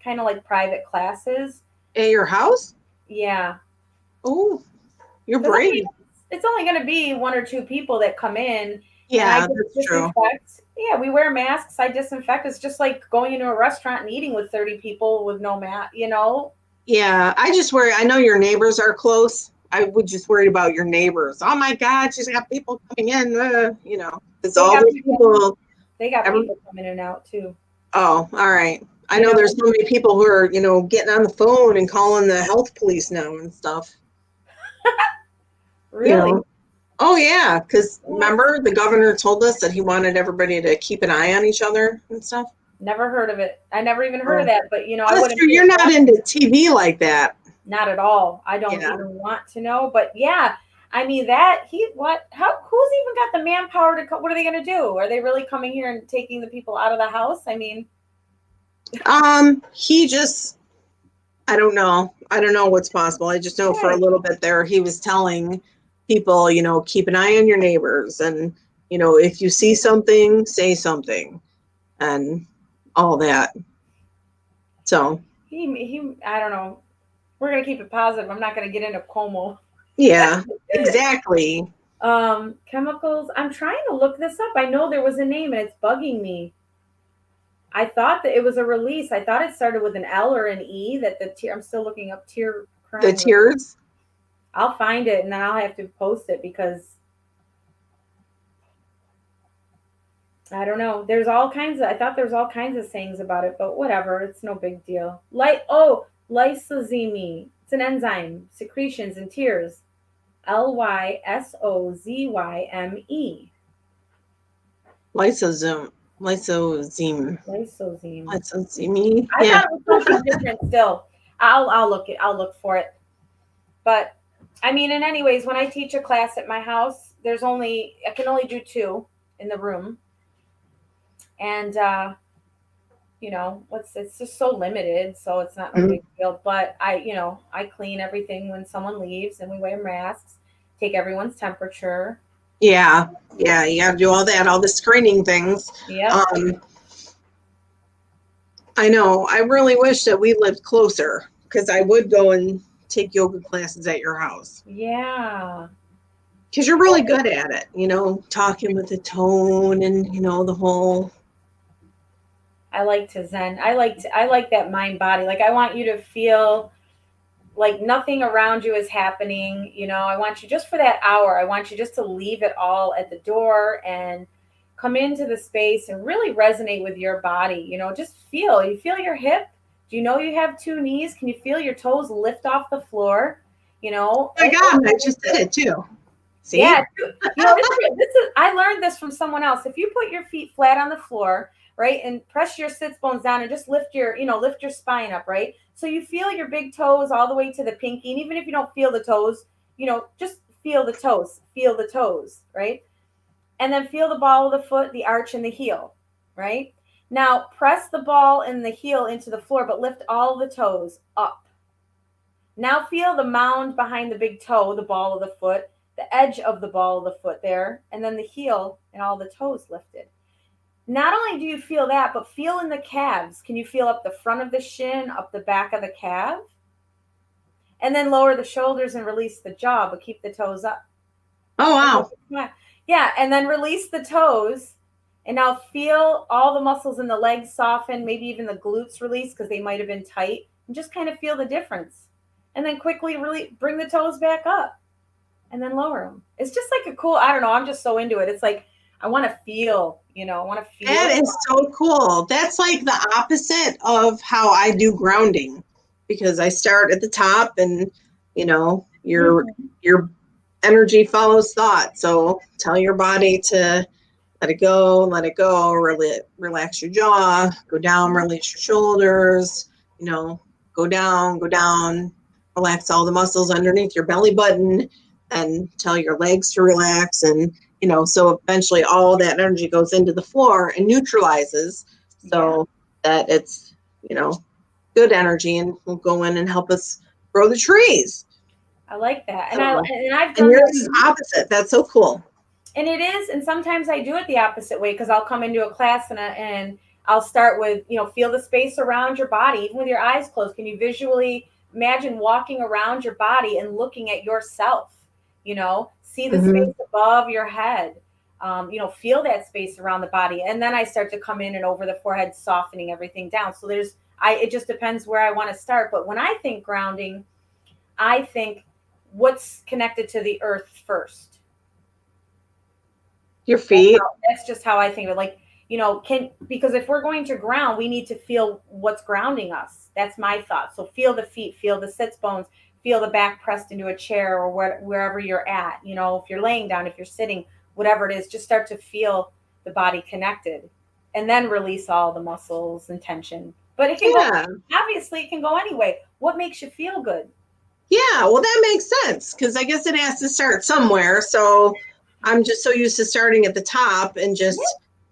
kind of private classes.
At your house?
Yeah.
Oh, you're brave.
It's only going to be 1 or 2 people that come in.
Yeah, that's true.
Yeah, we wear masks. I disinfect. It's just like going into a restaurant and eating with 30 people with no mask,
Yeah, I just worry. I know your neighbors are close. I would just worry about your neighbors. Oh my God, she's got people coming in, because all those people.
They got people coming in and out too.
Oh, all right. I know there's so many people who are, getting on the phone and calling the health police now and stuff.
Really?
Oh, yeah. Because remember, the governor told us that he wanted everybody to keep an eye on each other and stuff.
Never heard of it. I never even heard of that. But,
I wouldn't. You're not into TV like that.
Not at all. I don't even want to know. But, yeah, I mean, who's even got the manpower to, what are they going to do? Are they really coming here and taking the people out of the house? I mean.
He just, I don't know. I don't know what's possible. I just know for a little bit there, he was telling people, keep an eye on your neighbors. And, if you see something, say something and all that. So.
I don't know. We're going to keep it positive. I'm not going to get into Como.
Yeah, exactly.
Chemicals. I'm trying to look this up. I know there was a name and it's bugging me. I thought that it was a release. I thought it started with an L or an E. I'm still looking up tear.
The tears.
I'll find it and then I'll have to post it because I don't know. I thought there's all kinds of sayings about it, but whatever. It's no big deal. Lysozyme. It's an enzyme. Secretions in tears. Lysozyme.
Lysozyme.
I
Yeah.
thought it was something different still. I'll look for it. But I mean, and anyways, when I teach a class at my house, I can only do 2 in the room. And it's just so limited, so it's not no
Mhm.
big deal. But I clean everything when someone leaves, and we wear masks, take everyone's temperature.
Yeah, yeah, you gotta do all that, all the screening things.
Yep.
Um, I know. I really wish that we lived closer because I would go and take yoga classes at your house
Yeah.
because you're really good at it, talking with the tone and, the whole.
I like to zen. I like that mind body. Like I want you to feel like nothing around you is happening. I want you just for that hour. I want you just to leave it all at the door and come into the space and really resonate with your body. Just you feel your hip. Do you know you have two knees? Can you feel your toes lift off the floor?
Oh my God, I just did it too. See?
Yeah, this is I learned this from someone else. If you put your feet flat on the floor, right, and press your sits bones down and just lift your spine up, right? So you feel your big toes all the way to the pinky, and even if you don't feel the toes, just feel the toes, right? And then feel the ball of the foot, the arch, and the heel, right? Now press the ball and the heel into the floor, but lift all the toes up. Now feel the mound behind the big toe, the ball of the foot, the edge of the ball of the foot there, and then the heel and all the toes lifted. Not only do you feel that, but feel in the calves. Can you feel up the front of the shin, up the back of the calf? And then lower the shoulders and release the jaw, but keep the toes up.
Oh, wow.
Yeah, and then release the toes. And now feel all the muscles in the legs soften, maybe even the glutes release because they might have been tight. And just kind of feel the difference. And then quickly really bring the toes back up and then lower them. It's just like a cool, I don't know, I'm just so into it. It's like I want to feel, I want to feel.
That is so cool. That's like the opposite of how I do grounding because I start at the top and, your
Mhm.
energy follows thought. So tell your body to let it go, really relax your jaw, go down, release your shoulders, go down, relax all the muscles underneath your belly button and tell your legs to relax. And, so eventually all that energy goes into the floor and neutralizes
Yeah,
so that it's, good energy and will go in and help us grow the trees.
I like that. And
So,
I've
and
done
yours
that
is
too.
opposite. That's so cool.
And it is, and sometimes I do it the opposite way because I'll come into a class and I'll start with, feel the space around your body, even with your eyes closed. Can you visually imagine walking around your body and looking at yourself? See the
Hmm.
space above your head. Feel that space around the body, and then I start to come in and over the forehead, softening everything down. So it just depends where I want to start. But when I think grounding, I think what's connected to the earth first.
Your feet.
That's just how I think of it. Like, can because if we're going to ground, we need to feel what's grounding us. That's my thought. So feel the feet, feel the sits bones, feel the back pressed into a chair or wherever you're at. If you're laying down, if you're sitting, whatever it is, just start to feel the body connected, and then release all the muscles and tension. But it can go.
Yeah.
Obviously, it can go anyway. What makes you feel good?
Yeah, well, that makes sense because I guess it has to start somewhere. So I'm just so used to starting at the top and just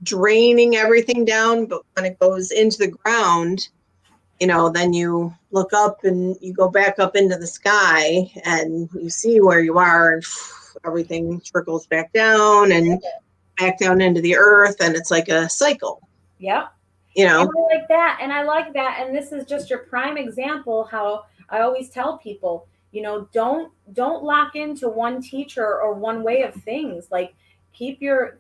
draining everything down. But when it goes into the ground, then you look up and you go back up into the sky and you see where you are and everything trickles back down into the earth. And it's like a cycle,
Yeah.
you
And
know?
I like that. And I like that. And this is just your prime example how I always tell people, don't lock into one teacher or one way of things. Like keep your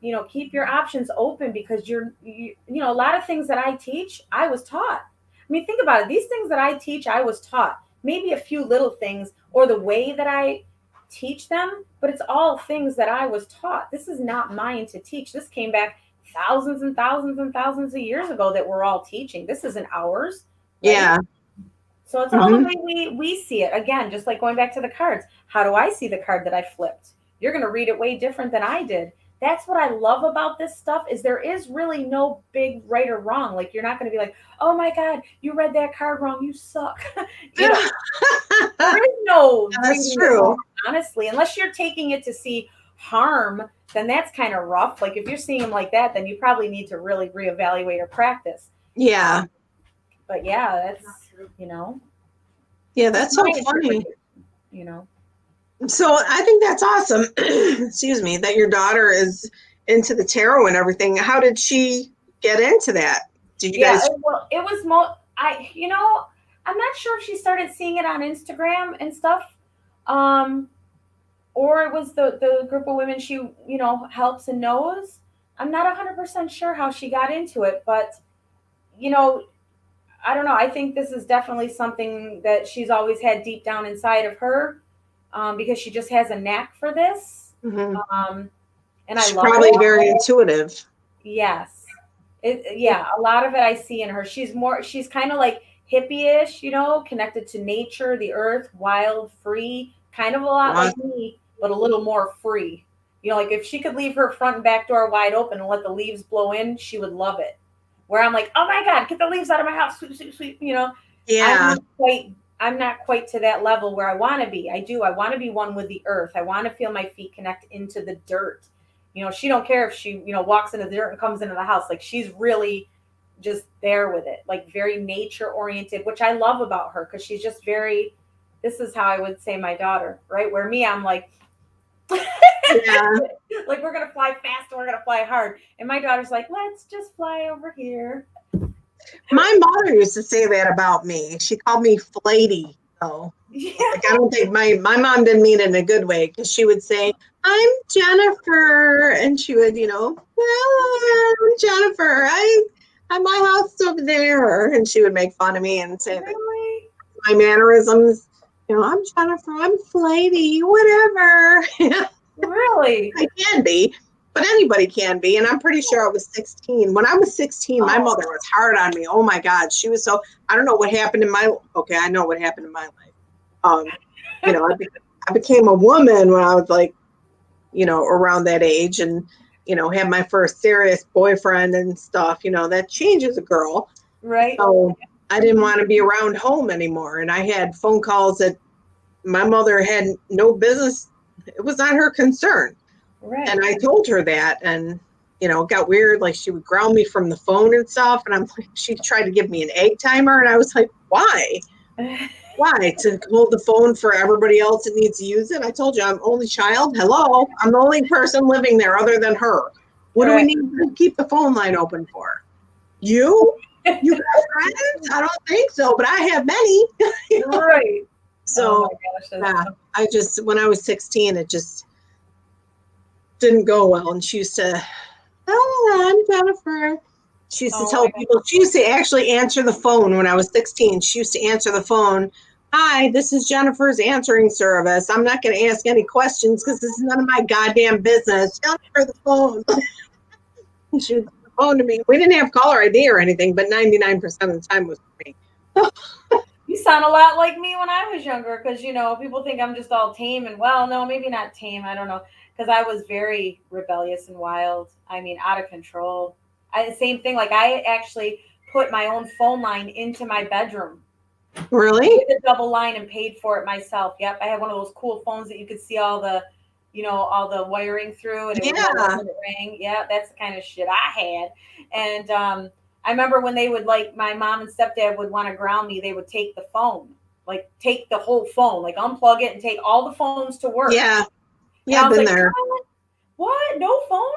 options open because a lot of things that I teach, I was taught. I mean, think about it. These things that I teach, I was taught. Maybe a few little things or the way that I teach them, but it's all things that I was taught. This is not mine to teach. This came back thousands and thousands and thousands of years ago that we're all teaching. This isn't ours, right?
Yeah.
So it's all the
Hmm.
way we see it. Again, just like going back to the cards. How do I see the card that I flipped? You're going to read it way different than I did. That's what I love about this stuff is there is really no big right or wrong. Like you're not going to be like, "Oh my god, you read that card wrong. You suck." you know, there is no right
That's
or wrong,
true.
honestly, unless you're taking it to see harm. Then that's kind of rough. Like if you're seeing them like that, then you probably need to really reevaluate or practice.
Yeah.
But yeah, that's, you know,
Yeah,
just
that's so
my
funny.
interpretation, you know.
So I think that's awesome. Excuse me, that your daughter is into the tarot and everything. How did she get into that? Did you
Yeah,
guys?
well, it was you know, I'm not sure if she started seeing it on Instagram and stuff. Um, or it was the group of women she, you know, helps and knows. I'm not 100% sure how she got into it, but you know, I don't know. I think this is definitely something that she's always had deep down inside of her, because she just has a knack for this,
Mhm.
um, and I
She's
love
probably
it.
very intuitive.
Yes. Yeah, a lot of it I see in her. She's kind of like hippie-ish, you know, connected to nature, the earth, wild, free, kind of a lot
Wow.
like me, but a little more free. You know, like if she could leave her front and back door wide open and let the leaves blow in, she would love it. Where I'm like, oh my God, get the leaves out of my house, sweep, sweep, sweep. You know, I'm
Yeah.
not quite, I'm not quite to that level where I want to be. I want to be one with the earth. I want to feel my feet connect into the dirt. You know, she don't care if she, you know, walks into the dirt and comes into the house. Like she's really just there with it, like very nature oriented, which I love about her because she's just very, this is how I would say my daughter, right? Where me, I'm like,
Yeah.
like we're gonna fly fast and we're gonna fly hard. And my daughter's like, let's just fly over here.
My mother used to say that about me. She called me flighty, though.
Yeah,
Like I don't think my mom didn't mean it in a good way because she would say, "I'm Jennifer," and she would, well, I'm Jennifer. My house is over there, and she would make fun of me and say that
really,
my mannerisms. I'm Jennifer. I'm flighty. Whatever.
really.
I can be, but anybody can be. And I'm pretty sure I was 16. When I was 16, my mother
Oh,
was hard on me. Oh my God. She was so, I don't know what happened in okay, I know what happened in my life. Um, I became a woman when I was like, around that age and, had my first serious boyfriend and stuff, that changes a girl.
right,
So I didn't want to be around home anymore. And I had phone calls that my mother had no business. It was not her concern. And
right.
I told her that, and it got weird. Like she would ground me from the phone and stuff. And I'm like, she tried to give me an egg timer, and I was like, why? Why? To hold the phone for everybody else that needs to use it? I told you I'm only child. Hello, I'm the only person living there other than her. What do we
Right,
need to keep the phone line open for? You? You got friends? I don't think so, but I have many.
right. Oh my
So
gosh, that's
yeah, I just when I was 16, it just didn't go well. And she used to, oh, I'm Jennifer. She used to
oh
tell
my god.
people, she used to actually answer the phone when I was 16. She used to answer the phone. Hi, this is Jennifer's answering service. I'm not going to ask any questions because this is none of my goddamn business. Jennifer, the phone. She would phone to me. We didn't have caller ID or anything, but 99% of the time was me.
You sound a lot like me when I was younger because, you know, people think I'm just all tame and, well, no, maybe not tame. I don't know. Because I was very rebellious and wild. I mean, out of control. Same thing. Like, I actually put my own phone line into my bedroom
Really?
with a double line and paid for it myself. Yep. I had one of those cool phones that you could see all the, you know, all the wiring through and it would go off
Yeah.
when it rang. Yeah, that's the kind of shit I had. And I remember when they would, like, my mom and stepdad would want to ground me, they would take the phone, like take the whole phone, like unplug it and take all the phones to work.
Yeah.
And
Yeah,
I was
been
like,
there.
what? No phone?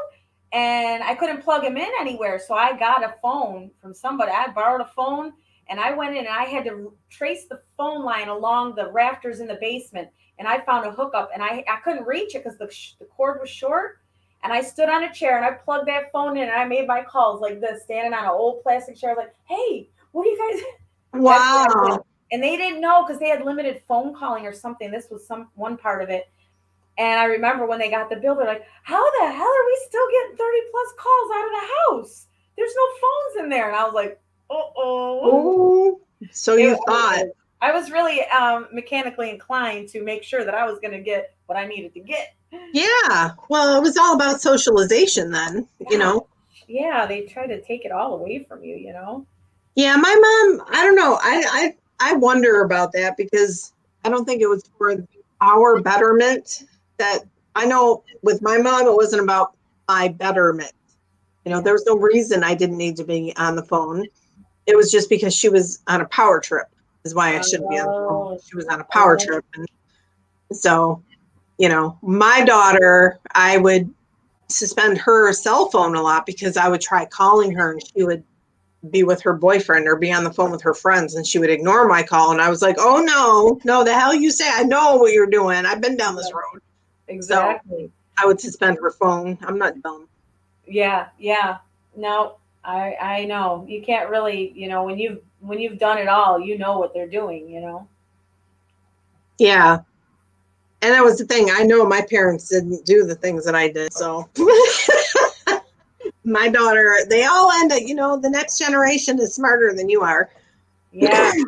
And I couldn't plug him in anywhere. So I got a phone from somebody. I borrowed a phone and I went in and I had to trace the phone line along the rafters in the basement. And I found a hookup and I couldn't reach it because the cord was short. And I stood on a chair and I plugged that phone in and I made my calls like this, standing on an old plastic chair. I was like, hey, what do you guys? That's what I did.
Wow.
And they didn't know because they had limited phone calling or something. This was some one part of it. And I remember when they got the bill, they're like, how the hell are we still getting 30 plus calls out of the house? There's no phones in there. And I was like, oh.
Oh, so you thought.
I was really mechanically inclined to make sure that I was going to get what I needed to get.
Yeah. Well, it was all about socialization then,
Yeah. Yeah, they try to take it all away from you, you know?
Yeah, my mom, I don't know. I wonder about that because I don't think it was for our betterment that I know with my mom, it wasn't about my betterment.
Yeah.
There was no reason I didn't need to be on the phone. it was just because she was on a power trip is why I shouldn't be on the phone.
Oh,
She was on a power
oh,
trip. And so, my daughter, I would suspend her cell phone a lot because I would try calling her and she would be with her boyfriend or be on the phone with her friends and she would ignore my call. And I was like, oh no, the hell you say? I know what you're doing. I've been down this road. So
exactly.
I would suspend her phone. I'm not dumb.
Yeah, yeah. No, I know. You can't really, when you've done it all, you know what they're doing,
Yeah. And that was the thing. I know my parents didn't do the things that I did. So my daughter, they all end up, the next generation is smarter than you are.
Yeah. And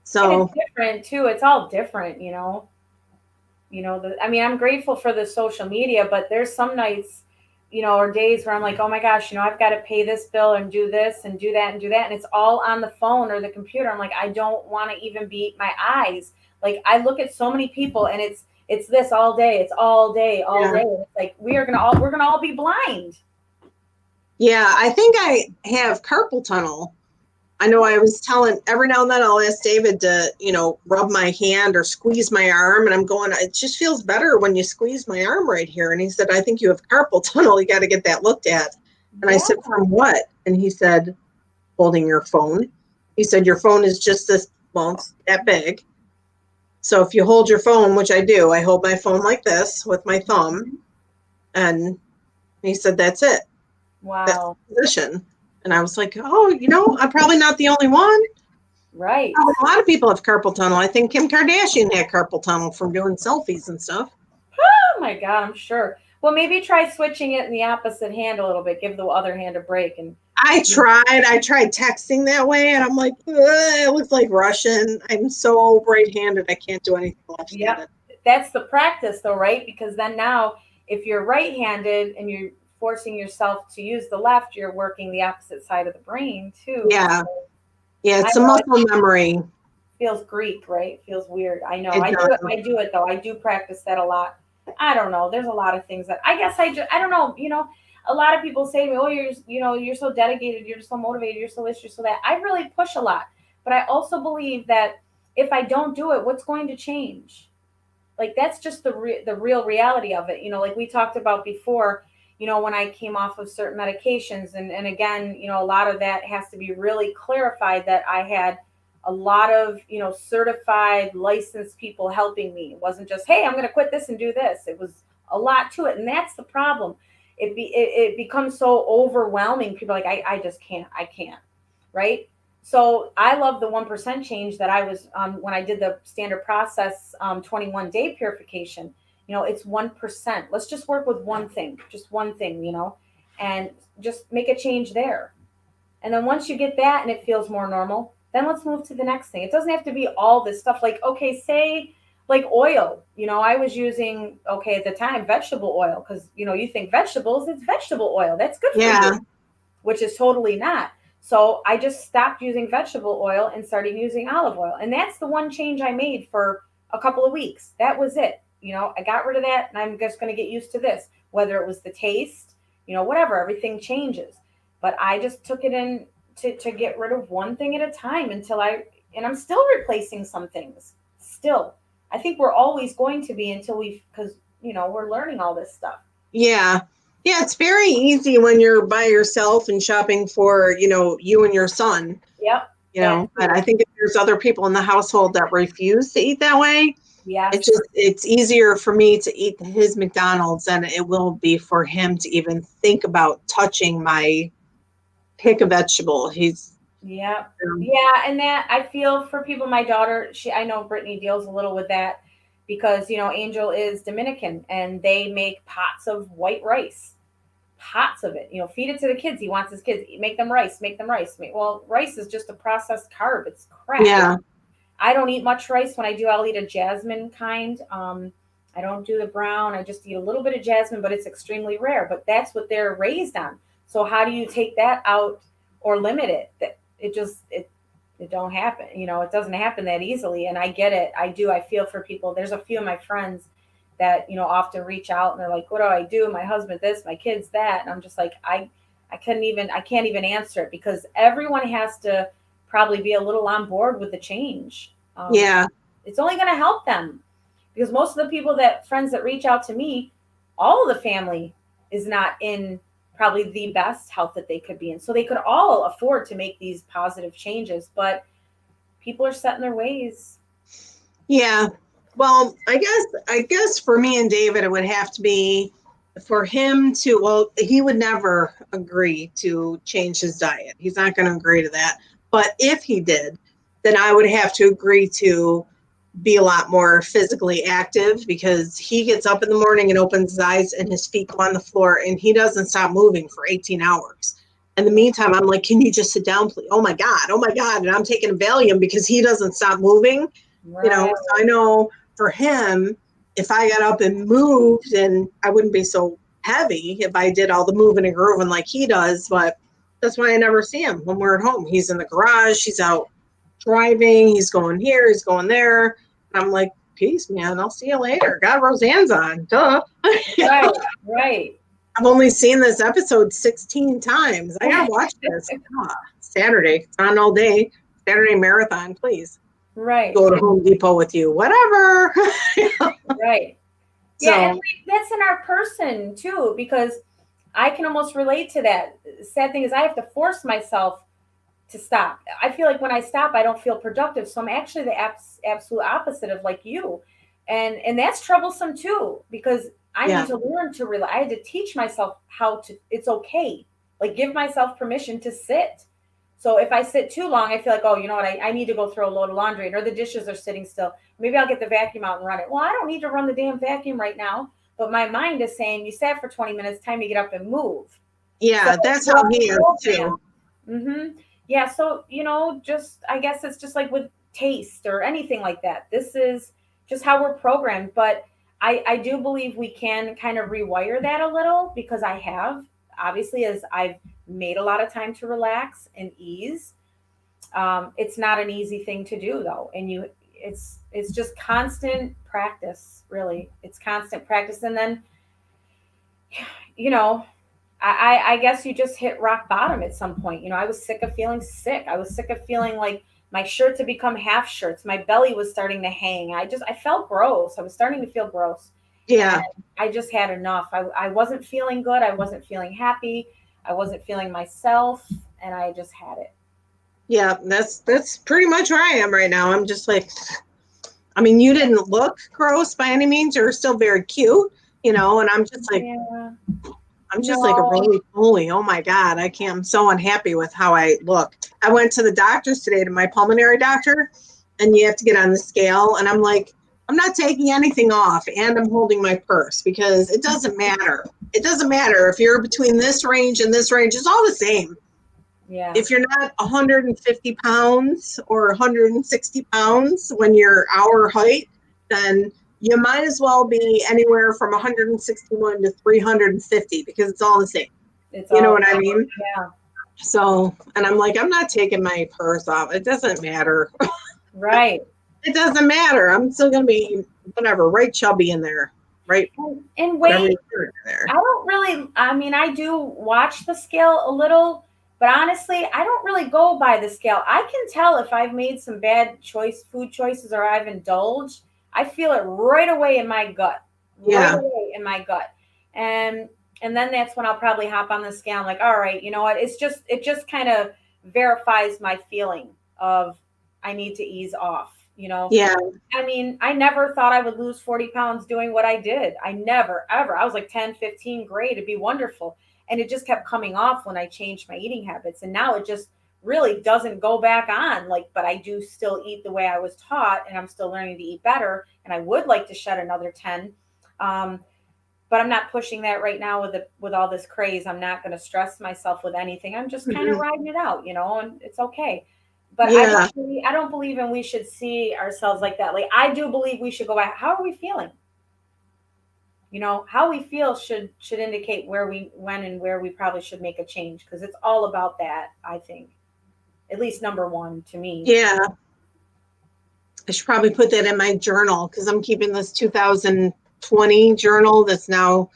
it's
So
different too. It's all different, I mean, I'm grateful for the social media, but there's some nights, or days where I'm like, oh my gosh, I've got to pay this bill and do this and do that and do that. And it's all on the phone or the computer. I'm like, I don't want to even beat my eyes. Like I look at so many people and it's this all day. It's all day, all
yeah.
day. It's like we're gonna all be blind.
Yeah, I think I have carpal tunnel. I know I was telling every now and then I'll ask David to, rub my hand or squeeze my arm. And I'm going, it just feels better when you squeeze my arm right here. And he said, I think you have carpal tunnel. You got to get that looked at. And I
Yeah.
said, from what? And he said, holding your phone. He said, your phone is just this, well, it's that big. So if you hold your phone, which I do, I hold my phone like this with my thumb. And he said, that's it. That's
Wow.
the position. And I was like, oh, I'm probably not the only one.
Right.
Probably a lot of people have carpal tunnel. I think Kim Kardashian had carpal tunnel from doing selfies and stuff.
Oh my God, I'm sure. Well, maybe try switching it in the opposite hand a little bit. Give the other hand a break and
I tried texting that way and I'm like, it looks like Russian. I'm so right-handed. I can't do anything
yep.
left-handed.
That's the practice though, right? Because then now if you're right-handed and you're forcing yourself to use the left, you're working the opposite side of the brain too.
Yeah. Yeah.
I
It's a
know
muscle memory.
feels Greek, right? It feels weird. I know.
It
I do it.
does.
I do it though. I do practice that a lot. I don't know. There's a lot of things that I guess I don't know. A lot of people say to me, "Oh, you're so dedicated. You're so motivated. You're so this. You're so that." I really push a lot, but I also believe that if I don't do it, what's going to change? Like that's just the real reality of it. Like we talked about before. When I came off of certain medications, and again, a lot of that has to be really clarified that I had a lot of certified licensed people helping me. It wasn't just, hey, I'm going to quit this and do this. It was a lot to it, and that's the problem. It becomes so overwhelming. People are like, I just can't. I can't. Right. So I love the 1% change that I was when I did the standard process 21-day purification. It's 1%. Let's just work with one thing, just one thing, and just make a change there. And then once you get that and it feels more normal, then let's move to the next thing. It doesn't have to be all this stuff. Like, okay, say like oil. I was using, okay, at the time, vegetable oil, because, you think vegetables, it's vegetable oil. That's good for
Yeah.
you, which is totally not. So I just stopped using vegetable oil and started using olive oil. And that's the one change I made for a couple of weeks. That was it. I got rid of that and I'm just going to get used to this, whether it was the taste, whatever, everything changes. But I just took it in to get rid of one thing at a time and I'm still replacing some things. Still, I think we're always going to be because, we're learning all this stuff.
Yeah. Yeah. It's very easy when you're by yourself and shopping for, you and your son,
Yep. That
but I
too.
think if there's other people in the household that refuse to eat that way,
Yes.
it's easier for me to eat his McDonald's than it will be for him to even think about touching my pick a vegetable. He's,
Yeah. Yeah. And that I feel for people, my daughter, I know Brittany deals a little with that because, Angel is Dominican and they make pots of white rice, pots of it, feed it to the kids. He wants his kids, make them rice, make them rice. Well, rice is just a processed carb. It's crap.
yeah,
I don't eat much rice. When I do, I'll eat a jasmine kind. I don't do the brown. I just eat a little bit of jasmine, but it's extremely rare. But that's what they're raised on. So how do you take that out or limit it? It don't happen. It doesn't happen that easily. And I get it. I do. I feel for people. There's a few of my friends that often reach out and they're like, "What do I do? My husband this, my kids that." And I'm just like, I can't even answer it because everyone has to probably be a little on board with the change.
Yeah.
It's only going to help them because most of the friends that reach out to me, all of the family is not in probably the best health that they could be in. So they could all afford to make these positive changes, but people are set in their ways.
Yeah. Well, I guess for me and David, it would have to be for him to, well, he would never agree to change his diet. He's not going to agree to that. But if he did, then I would have to agree to be a lot more physically active because he gets up in the morning and opens his eyes and his feet go on the floor and he doesn't stop moving for 18 hours. In the meantime, I'm like, can you just sit down, please? Oh my God. And I'm taking a Valium because he doesn't stop moving.
Right.
You know, so I know for him, if I got up and moved, and I wouldn't be so heavy if I did all the moving and grooving like he does. But that's why I never see him when we're at home. He's in the garage, he's out driving, he's going here, he's going there. And I'm like, peace, man. I'll see you later. God, Roseanne's on. Duh.
Right, right.
I've only seen this episode 16 times. I gotta watch this. Saturday. It's on all day. Saturday marathon, please.
Right.
Go to Home Depot with you. Whatever.
Right.
So,
Yeah, and that's in our person too, because I can almost relate to that. Sad thing is I have to force myself to stop. I feel like when I stop, I don't feel productive. So I'm actually the absolute opposite of like you. And that's troublesome too, because I need to learn to rely. I had to teach myself it's okay. Like give myself permission to sit. So if I sit too long, I feel like, oh, you know what? I need to go throw a load of laundry or the dishes are sitting still. Maybe I'll get the vacuum out and run it. Well, I don't need to run the damn vacuum right now. But my mind is saying, you sat for 20 minutes, time to get up and move.
yeah, so that's how he is too.
Mm-hmm. Yeah. So, I guess it's just like with taste or anything like that. This is just how we're programmed. But I do believe we can kind of rewire that a little because I have, obviously, as I've made a lot of time to relax and ease. It's not an easy thing to do though. And it's just constant practice, really. It's constant practice. And then, I guess you just hit rock bottom at some point. I was sick of feeling sick. I was sick of feeling like my shirts had become half shirts. My belly was starting to hang. I felt gross. I was starting to feel gross.
Yeah.
And I just had enough. I wasn't feeling good. I wasn't feeling happy. I wasn't feeling myself. And I just had it.
Yeah, that's pretty much where I am right now. I'm just like, I mean, you didn't look gross by any means. You're still very cute, and I'm just like, I'm just like a roly-poly. Oh my God, I can't. I'm so unhappy with how I look. I went to the doctor's today, to my pulmonary doctor, and you have to get on the scale. And I'm like, I'm not taking anything off, and I'm holding my purse because it doesn't matter. It doesn't matter if you're between this range and this range. It's all the same.
Yeah.
If you're not 150 pounds or 160 pounds when you're our height, then you might as well be anywhere from 161 to 350 because it's all the same. You know what I mean?
Yeah.
So, and I'm like, I'm not taking my purse off. It doesn't matter.
Right.
It doesn't matter. I'm still going to be whatever, right chubby in there. Right.
And weight, I don't really, I do watch the scale a little, but honestly, I don't really go by the scale. I can tell if I've made some bad food choices or I've indulged. I feel it right away in my gut.
Yeah.
Right away in my gut. And then that's when I'll probably hop on the scale. I'm like, all right, you know what? It just kind of verifies my feeling of I need to ease off,
Yeah.
I never thought I would lose 40 pounds doing what I did. I never, ever. I was like 10, 15, great. It'd be wonderful. And it just kept coming off when I changed my eating habits. And now it just really doesn't go back on. But I do still eat the way I was taught and I'm still learning to eat better. And I would like to shed another 10. But I'm not pushing that right now with all this craze. I'm not going to stress myself with anything. I'm just kind of riding it out, and it's okay. But yeah. I don't believe in we should see ourselves like that. Like I do believe we should go back. How are we feeling? How we feel should indicate when and where we probably should make a change because it's all about that, I think. At least number one to me.
Yeah. I should probably put that in my journal because I'm keeping this 2020 journal that's now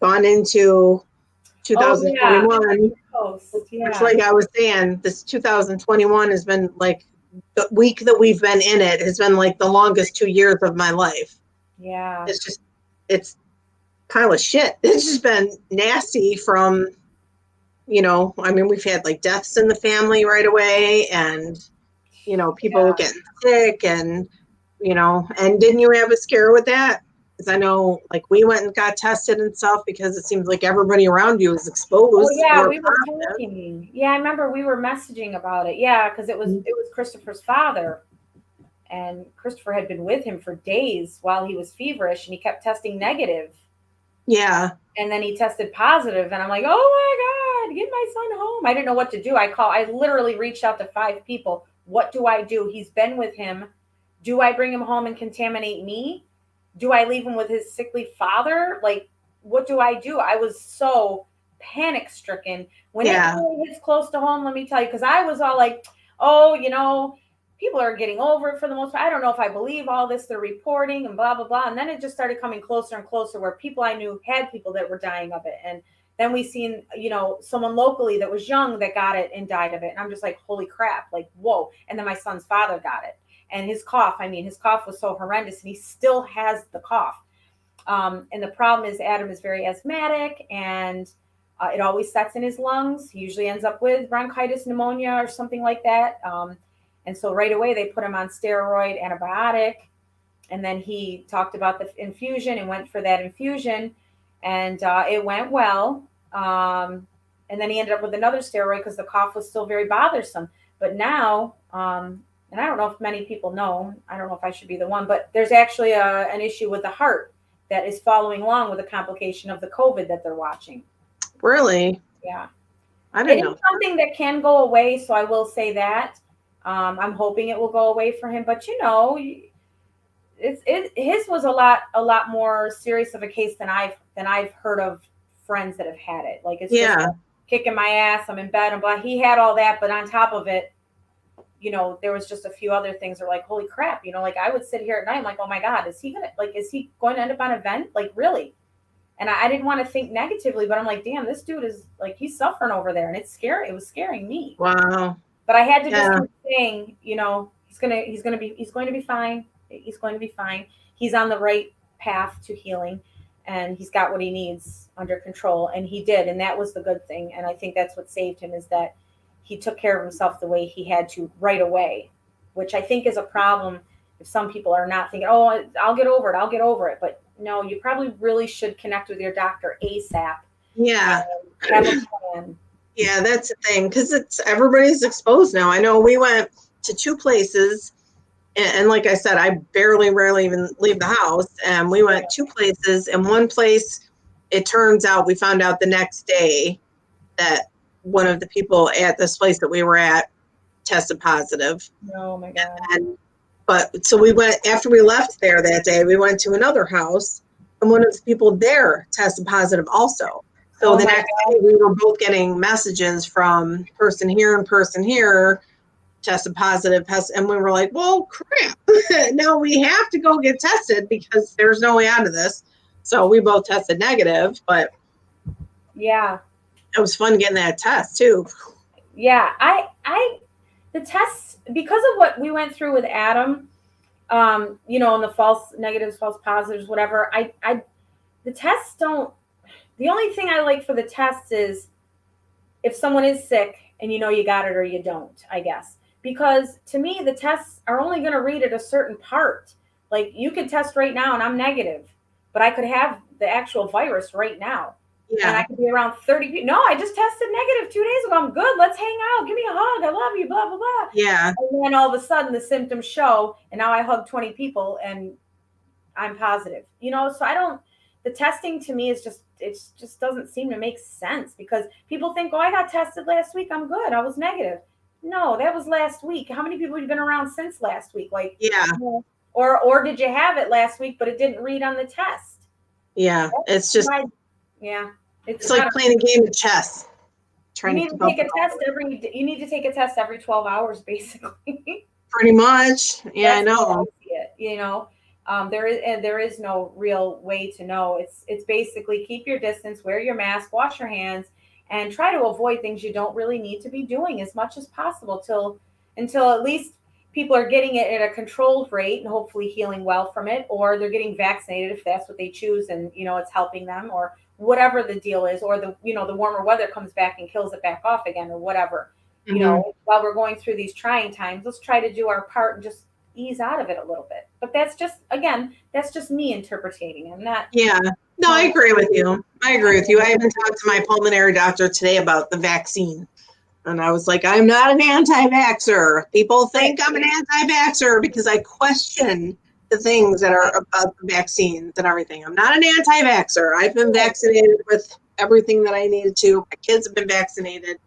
gone into
Oh yeah,
2021.
post.
It's
Yeah,
like I was saying, this 2021 has been like the week that we've been in it has been like the longest 2 years of my life.
yeah.
It's just, it's pile of shit. It's just been nasty from, I mean, we've had like deaths in the family right away and, people
Yeah.
getting sick and didn't you have a scare with that? Because I know like we went and got tested and stuff because it seems like everybody around you is
Oh
exposed
yeah,
or
we were
positive.
talking. Yeah, I remember we were messaging about it. Yeah, because it was Christopher's father, and Christopher had been with him for days while he was feverish, and he kept testing negative,
Yeah.
and then he tested positive, and I'm like, oh my god, get my son home. I didn't know what to do. I literally reached out to 5 people. What do I do? He's been with him. Do I bring him home and contaminate me? Do I leave him with his sickly father? Like, what do I do? I was so panic stricken when it
Yeah.
really hits close to home. Let me tell you, because I was all like, oh, people are getting over it for the most part. I don't know if I believe all this they're reporting and blah, blah, blah. And then it just started coming closer and closer where people I knew had people that were dying of it. And then we seen, someone locally that was young that got it and died of it. And I'm just like, holy crap, like, whoa. And then my son's father got it. And his cough was so horrendous and he still has the cough. And the problem is Adam is very asthmatic and it always sets in his lungs. He usually ends up with bronchitis, pneumonia, or something like that. And so right away they put him on steroid, antibiotic, and then he talked about the infusion and went for that infusion, and it went well. And then he ended up with another steroid because the cough was still very bothersome. But now, and I don't know if many people know, I don't know if I should be the one, but there's actually an issue with the heart that is following along with a complication of the COVID that they're watching.
Really?
Yeah.
I
It
don't
is
know.
something that can go away, so I will say that. I'm hoping it will go away for him, but his was a lot more serious of a case than I've heard of friends that have had it. Like it's just
Yeah.
kicking my ass. I'm in bed. I'm blah. He had all that, but on top of it, there was just a few other things that were like, holy crap, like I would sit here at night, I'm like, oh my God, is he going to end up on a vent? Like really? And I didn't want to think negatively, but I'm like, damn, this dude is like, he's suffering over there. And it's scary. It was scaring me.
Wow.
But I had to just
Yeah.
keep saying, he's going to be fine. He's going to be fine. He's on the right path to healing and he's got what he needs under control. And he did. And that was the good thing. And I think that's what saved him is that he took care of himself the way he had to right away, which I think is a problem if some people are not thinking, oh, I'll get over it. But no, you probably really should connect with your doctor ASAP.
Yeah.
Have a plan.
Yeah, that's the thing because everybody's exposed now. I know we went to 2 places, and like I said, I rarely even leave the house. And we went 2 places, and one place, it turns out we found out the next day that one of the people at this place that we were at tested positive.
Oh my God.
But so we went after we left there that day. We went to another house, and one of the people there tested positive also. So the next day, we were both getting messages from person here and person here tested positive, and we were like, well, crap. Now we have to go get tested because there's no way out of this. So we both tested negative, but
yeah,
it was fun getting that test too.
Yeah, the tests, because of what we went through with Adam, and the false negatives, false positives, whatever. The tests don't. The only thing I like for the tests is if someone is sick and you got it or you don't, I guess. Because to me, the tests are only going to read at a certain part. Like you could test right now and I'm negative, but I could have the actual virus right now. And I
Yeah.
could be around 30 people. No, I just tested negative 2 days ago. I'm good. Let's hang out. Give me a hug. I love you, blah, blah, blah.
Yeah.
And then all of a sudden the symptoms show and now I hug 20 people and I'm positive. So the testing to me is it just doesn't seem to make sense because people think, oh, I got tested last week. I'm good. I was negative. No, that was last week. How many people have you been around since last week? Like,
Yeah.
Or did you have it last week, but it didn't read on the test?
Yeah. It's just,
yeah.
it's like playing a game of chess.
You need to take a test every 12 hours, basically.
Pretty much. Yeah, I know.
There is no real way to know. It's basically keep your distance, wear your mask, wash your hands, and try to avoid things you don't really need to be doing as much as possible till until at least people are getting it at a controlled rate and hopefully healing well from it, or they're getting vaccinated if that's what they choose and it's helping them, or whatever the deal is, or the warmer weather comes back and kills it back off again, or whatever.
Mhm.
While we're going through these trying times, let's try to do our part and just ease out of it a little bit. But that's just, again, that's just me interpreting. I'm not
Yeah. No, I
telling
agree with you. I agree with you. I
you.
even talked to my pulmonary doctor today about the vaccine. And I was like, I'm not an anti-vaxxer. People
Right,
think I'm an anti-vaxxer because I question the things that are about the vaccines and everything. I'm not an anti-vaxxer. I've been
right.
vaccinated with everything that I needed to. My kids have been vaccinated.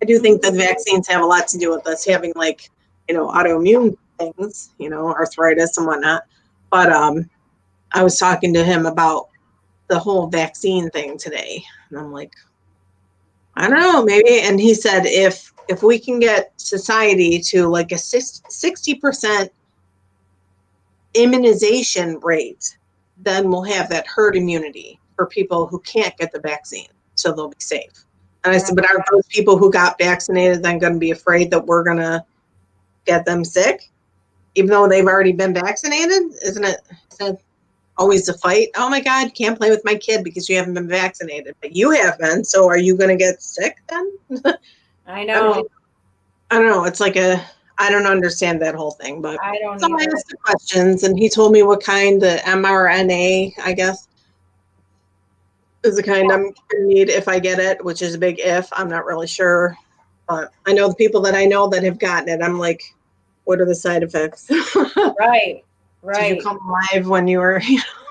I do think that
Mhm.
vaccines have a lot to do with us having autoimmune things, arthritis and whatnot. But I was talking to him about the whole vaccine thing today. And I'm like, I don't know, maybe. And he said if we can get society to like a 60% immunization rate, then we'll have that herd immunity for people who can't get the vaccine, so they'll be safe. And I
Right.
said, but aren't those people who got vaccinated then going to be afraid that we're going to get them sick, even though they've already been vaccinated? Isn't it always a fight? Oh my God, can't play with my kid because you haven't been vaccinated, but you have been. So are you going to get sick then?
I
I
know.
mean, I don't know. It's like I don't understand that whole thing, but
I don't
so I
either.
asked the questions and he told me what kind, the mRNA, I guess, is the kind I'm going to need if I get it, which is a big if. I'm not really sure. But I know the people that I know that have gotten it. I'm like, what are the side effects?
Right.
Did you
Right.
come alive when you were,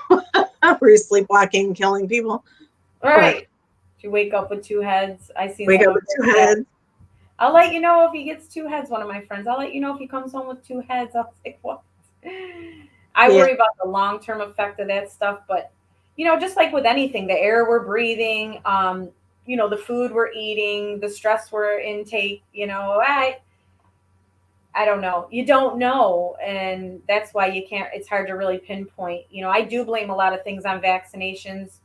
were you sleepwalking, killing people? But
Right. You wake up with two heads. I seen
wake up
someone
with two
post that.
heads.
I'll let you know if he gets two heads. One of my friends. I'll let you know if he comes home with two heads. I was like, what? I
Yeah.
worry about the long term effect of that stuff, but just like with anything, the air we're breathing, the food we're eating, the stress we're intake, I don't know. You don't know, and that's why you can't. It's hard to really pinpoint. I do blame a lot of things on vaccinations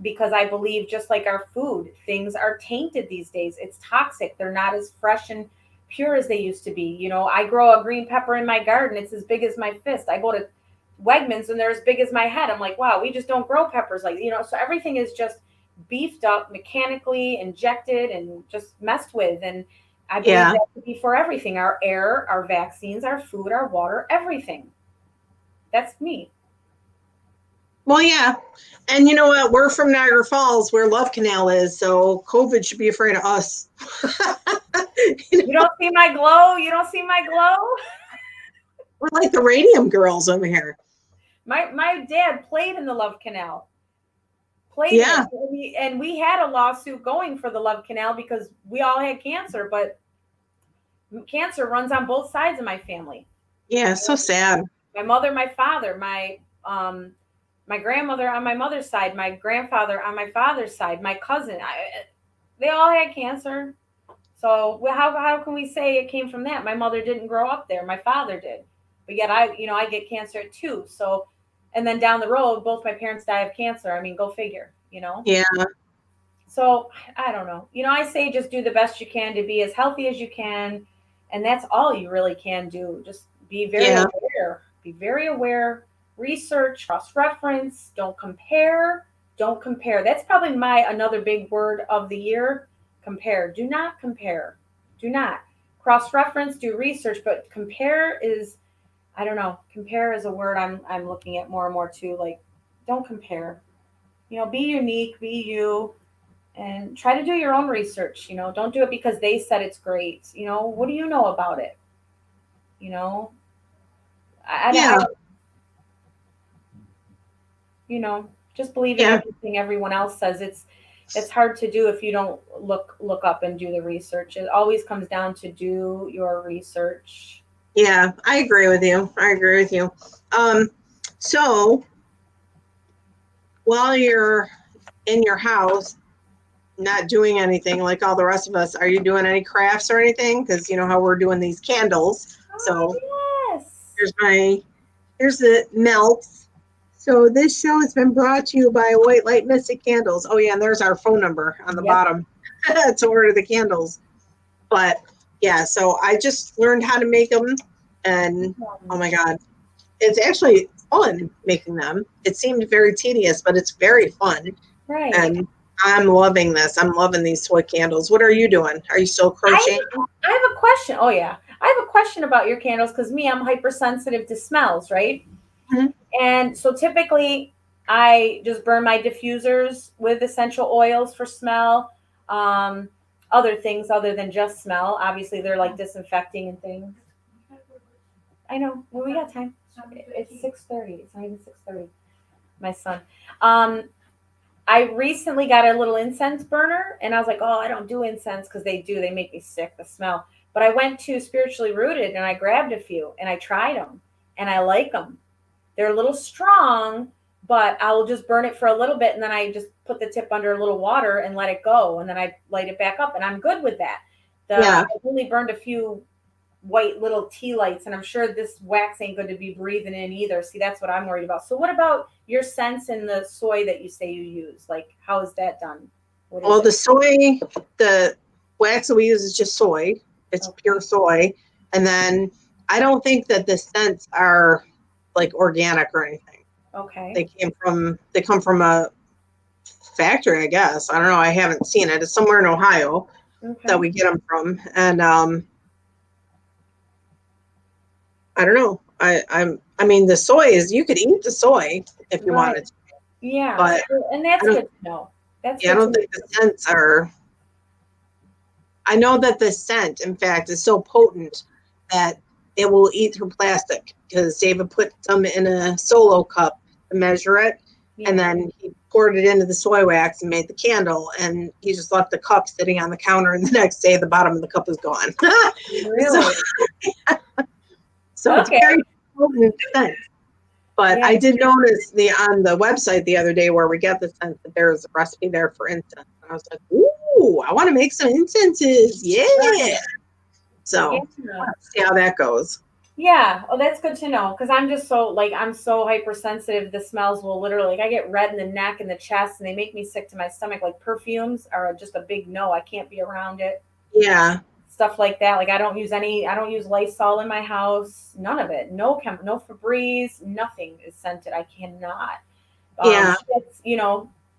because I believe, just like our food, things are tainted these days. It's toxic. They're not as fresh and pure as they used to be. I grow a green pepper in my garden. It's as big as my fist. I go to Wegmans and they're as big as my head. I'm like, wow, we just don't grow peppers so everything is just beefed up, mechanically injected, and just messed with. And I believe
Yeah.
that could be for everything: our air, our vaccines, our food, our water, everything. That's me.
Well, yeah. And you know what? We're from Niagara Falls, where Love Canal is, so COVID should be afraid of us.
You don't see my glow? You don't see my glow?
We're like the radium girls over here.
My dad played in the Love Canal. Played in
Yeah.
it. And we had a lawsuit going for the Love Canal because we all had cancer, but cancer runs on both sides of my family.
Yeah. So sad.
My mother, my father, my grandmother on my mother's side, my grandfather on my father's side, my cousin, they all had cancer. So how can we say it came from that? My mother didn't grow up there. My father did, but yet I get cancer too. So, and then down the road, both my parents die of cancer. I mean, go figure.
Yeah.
So I don't know. I say just do the best you can to be as healthy as you can, and that's all you really can do. Just be very
Yeah.
aware. Be very aware. Research, cross reference. Don't compare. Don't compare. That's probably my another big word of the year. Compare. Do not compare. Do not cross reference. Do research, but compare is, I don't know. Compare is a word I'm looking at more and more too. Like, don't compare. Be unique. Be you, and try to do your own research. Don't do it because they said it's great. What do you know about it? you know I
Yeah.
don't, just believing
Yeah.
everything everyone else says. It's hard to do if you don't look up and do the research. It always comes down to do your research.
Yeah. I agree with you. I agree with you. Um, so while you're in your house, not doing anything like all the rest of us, are you doing any crafts or anything? Because you know how we're doing these candles. So
Oh, yes.
here's the melts. So this show has been brought to you by White Light Mystic Candles. Oh yeah, and there's our phone number on the
Yep.
bottom. to order the candles. But yeah, so I just learned how to make them, and oh my God, it's actually fun making them. It seemed very tedious, but it's very fun.
Right.
And I'm loving this. I'm loving these soy candles. What are you doing? Are you still crocheting?
I have a question. Oh yeah, I have a question about your candles because I'm hypersensitive to smells, right?
Mhm.
And so typically, I just burn my diffusers with essential oils for smell. Um, Other things other than just smell. Obviously, they're like disinfecting and things. I know. Well, we got time. It's 6:30. It's not even 6:30. My son. Um, I recently got a little incense burner, and I was like, oh, I don't do incense because they make me sick, the smell. But I went to Spiritually Rooted and I grabbed a few and I tried them and I like them. They're a little strong, but I will just burn it for a little bit and then I just put the tip under a little water and let it go. And then I light it back up and I'm good with that.
Yeah.
I've only burned a few white little tea lights, and I'm sure this wax ain't good to be breathing in either. See, that's what I'm worried about. So what about your scents in the soy that you say you use? Like, how is that done? What is
Well, the
it?
soy, the wax that we use is just soy. It's
Okay.
pure soy. And then I don't think that the scents are like organic or anything.
Okay.
They come from a factory, I guess. I don't know. I haven't seen it. It's somewhere in Ohio that
Okay.
we get them from. And I don't know. I mean, the soy is, you could eat the soy if you
Right.
wanted to,
Yeah.
but
And that's
I don't
good to know. That's
yeah, I
good to
don't
know.
think the scents are. I know that the scent, in fact, is so potent that it will eat through plastic, because David put some in a solo cup to measure it, and
Yeah.
then he poured it into the soy wax and made the candle, and he just left the cup sitting on the counter, and the next day the bottom of the cup is gone. so,
Really?
so it's
Okay.
very potent scent. But
Yeah.
I did notice on the website the other day where we get the scent that there's a recipe there for incense. And I was like, ooh, I want to make some incenses. Yeah.
Right.
So
Yeah.
let's see how that goes.
Yeah. Oh, that's good to know because I'm just so I'm so hypersensitive. The smells will literally like I get red in the neck and the chest, and they make me sick to my stomach. Like perfumes are just a big no. I can't be around it.
Yeah.
Stuff like that. Like I don't use Lysol in my house. None of it. No Febreze. Nothing is scented. I cannot.
Yeah.
It's,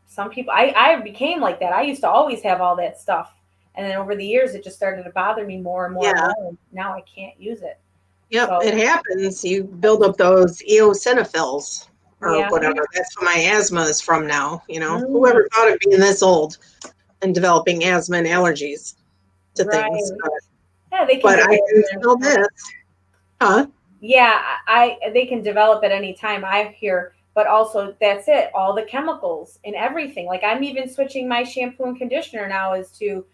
some people. I became like that. I used to always have all that stuff, and then over the years, it just started to bother me more and more and
Yeah.
more. And now I can't use it.
Yep.
So
It happens. You build up those eosinophils or
yeah.
whatever. That's what my asthma is from now.
Mm,
Whoever thought of being this old and developing asthma and allergies to things.
right. Yeah, they can
But I
develop
can
it
smell
anytime.
this. Huh?
Yeah, I they can develop at any time. I hear, but also that's it. All the chemicals and everything. Like I'm even switching my shampoo and conditioner now as to,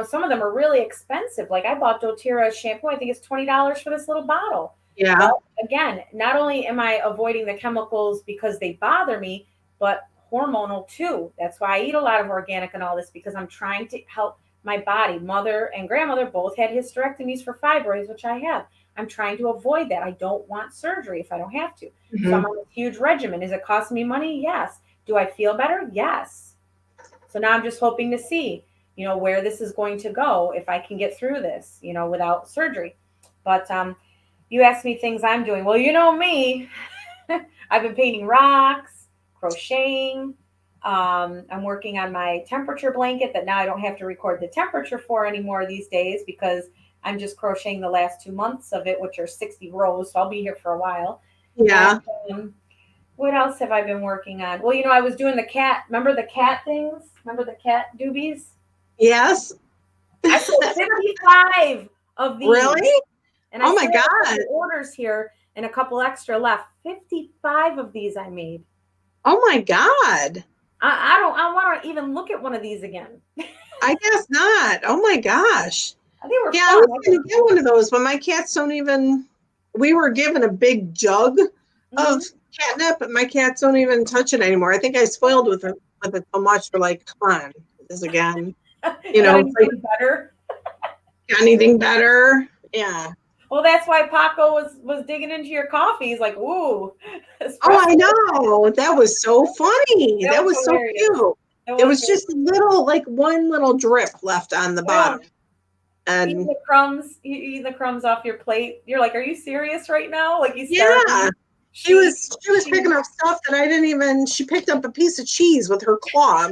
some of them are really expensive. Like I bought doTERRA shampoo. I think it's $20 for this little bottle.
Yeah.
Well, again, not only am I avoiding the chemicals because they bother me, but hormonal too. That's why I eat a lot of organic and all this because I'm trying to help my body. Mother and grandmother both had hysterectomies for fibroids, which I have. I'm trying to avoid that. I don't want surgery if I don't have to. So I'm
Mhm.
on a huge regimen. Is it costing me money? Yes. Do I feel better? Yes. So now I'm just hoping to see, where this is going to go if I can get through this, without surgery. But you asked me things I'm doing. Well, you know me. I've been painting rocks, crocheting. I'm working on my temperature blanket that now I don't have to record the temperature for anymore these days because I'm just crocheting the last 2 months of it, which are 60 rows. So I'll be here for a while. And
Yeah.
what else have I been working on? Well, I was doing the cat. Remember the cat things? Remember the cat doobies?
Yes.
I sold 55 of these.
Really?
And I
Oh my
still have a
God.
couple orders here and a couple extra left. 55 of these I made.
Oh my God.
I want to even look at one of these again.
I guess not. Oh my gosh.
They were
Yeah, I
fun.
was going to get one of those, but my cats don't even. We were given a big jug of
Mhm.
catnip, but my cats don't even touch it anymore. I think I spoiled with it so much. They're like, come on, this again.
You got
It's like,
anything better?
got anything better? Yeah.
Well, that's why Paco was digging into your coffee. He's like, ooh,
Oh,
espresso.
I know. That was so funny.
That
That
was
was so
hilarious.
cute. It was just a little, like one little drip left on the
yeah.
bottom. And
You eat the crumbs off your plate. You're like, are you serious right now? Like you
yeah,
starving?
she was picking up stuff that I didn't even, she picked up a piece of cheese with her claw.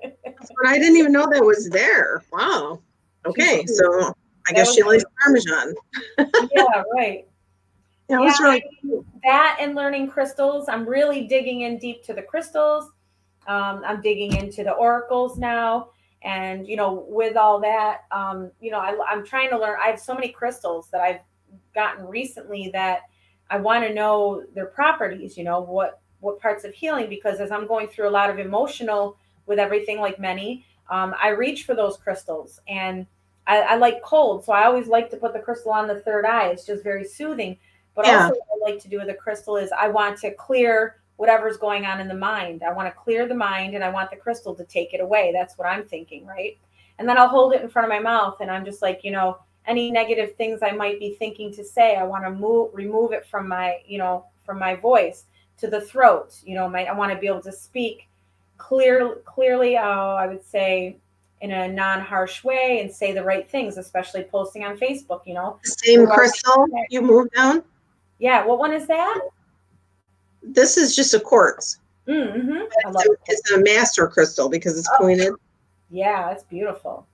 But I didn't even know that was there. Wow.
She's
Okay,
cute.
so I
That
guess
was
she likes Parmesan.
yeah, right.
Yeah, it
Yeah,
was really
that and learning crystals. I'm really digging in deep to the crystals. I'm digging into the oracles now. And, with all that, I'm trying to learn. I have so many crystals that I've gotten recently that I want to know their properties, what parts of healing, because as I'm going through a lot of emotional with everything, like many, I reach for those crystals. And I like cold. So I always like to put the crystal on the third eye. It's just very soothing. But
yeah.
also, what I like to do with a crystal is I want to clear whatever's going on in the mind. I want to clear the mind and I want the crystal to take it away. That's what I'm thinking, right? And then I'll hold it in front of my mouth and I'm just like, any negative things I might be thinking to say, I want to remove it from my voice to the throat. I want to be able to speak clearly, I would say in a non-harsh way and say the right things, especially posting on Facebook,
The same crystal you moved down?
Yeah, what one is that?
This is just a quartz.
Mm-hmm.
It's a master crystal because it's pointed.
Yeah, it's beautiful.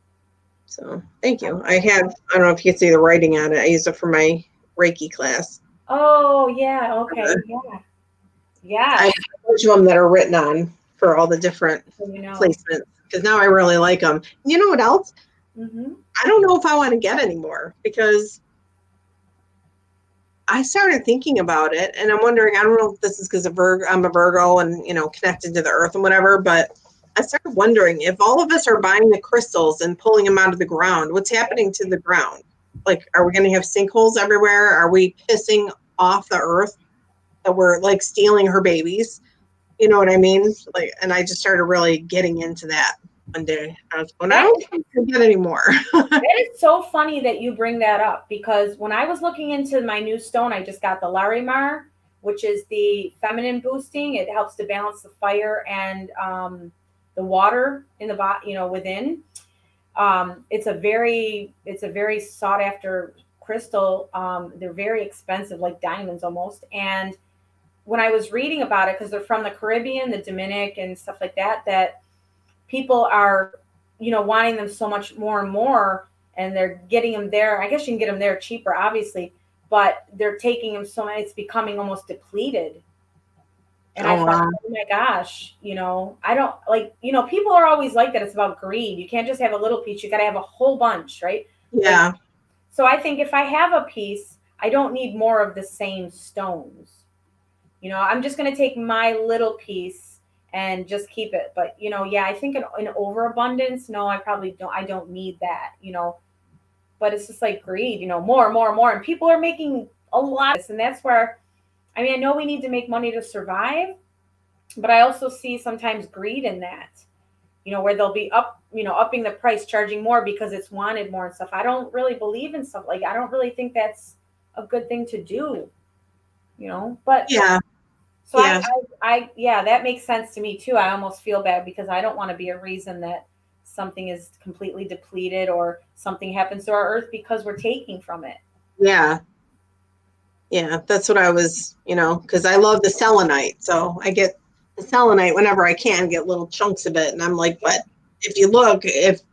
So thank you. I don't know if you can see the writing on it. I use it for my Reiki class.
Oh, yeah. Okay. Yeah. Yeah.
I have a bunch of them that are written on for all the different placements because now I really like them. You know what else?
Mm-hmm.
I don't know if I want to get any more because I started thinking about it and I'm wondering, I don't know if this is because I'm a Virgo and, connected to the earth and whatever, but I started wondering if all of us are buying the crystals and pulling them out of the ground, what's happening to the ground? Like, are we going to have sinkholes everywhere? Are we pissing off the earth that we're like stealing her babies? You know what I mean? Like, and I just started really getting into that one day. I was going, I don't think I can get any more.
That is so funny that you bring that up because when I was looking into my new stone, I just got the Larimar, which is the feminine boosting. It helps to balance the fire and the water in the body, within. It's a very sought after crystal. They're very expensive, like diamonds almost. And when I was reading about it, because they're from the Caribbean, the Dominican, and stuff like that, that people are, wanting them so much more and more, and they're getting them there. I guess you can get them there cheaper, obviously, but they're taking them so much, it's becoming almost depleted. And I thought, oh my gosh, I don't like, people are always like that. It's about greed. You can't just have a little piece. You got to have a whole bunch, right?
Yeah.
Like, so I think if I have a piece, I don't need more of the same stones. I'm just going to take my little piece and just keep it. But, yeah, I think in overabundance, no, I probably don't. I don't need that, but it's just like greed, more and more and more. And people are making a lot of this. And that's where, I know we need to make money to survive, but I also see sometimes greed in that, where they'll be upping the price, charging more because it's wanted more and stuff. I don't really believe in stuff like, I don't really think that's a good thing to do, but
yeah.
So yeah. That makes sense to me too. I almost feel bad because I don't want to be a reason that something is completely depleted or something happens to our earth because we're taking from it.
Yeah. Yeah, that's what I was, because I love the selenite. So I get the selenite whenever I can, get little chunks of it. And I'm like, but if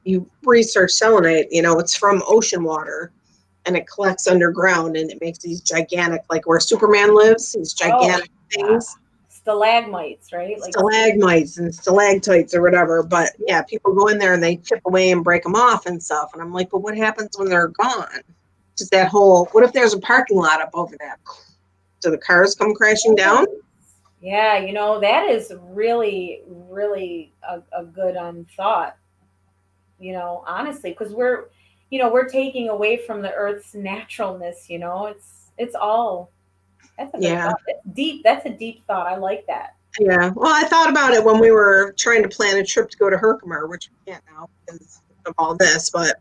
you research selenite, it's from ocean water and it collects underground and it makes these gigantic, like where Superman lives, these gigantic things.
Stalagmites, right?
Like stalagmites and stalactites or whatever. But yeah, people go in there and they chip away and break them off and stuff. And I'm like, but what happens when they're gone? Just that whole, what if there's a parking lot up over that? Do the cars come crashing down?
Yeah, that is really, really a good thought, honestly, because we're taking away from the earth's naturalness, it's all, that's a good thought. It's deep. That's a deep thought. I like that.
Yeah. Well, I thought about it when we were trying to plan a trip to go to Herkimer, which we can't now because of all this, but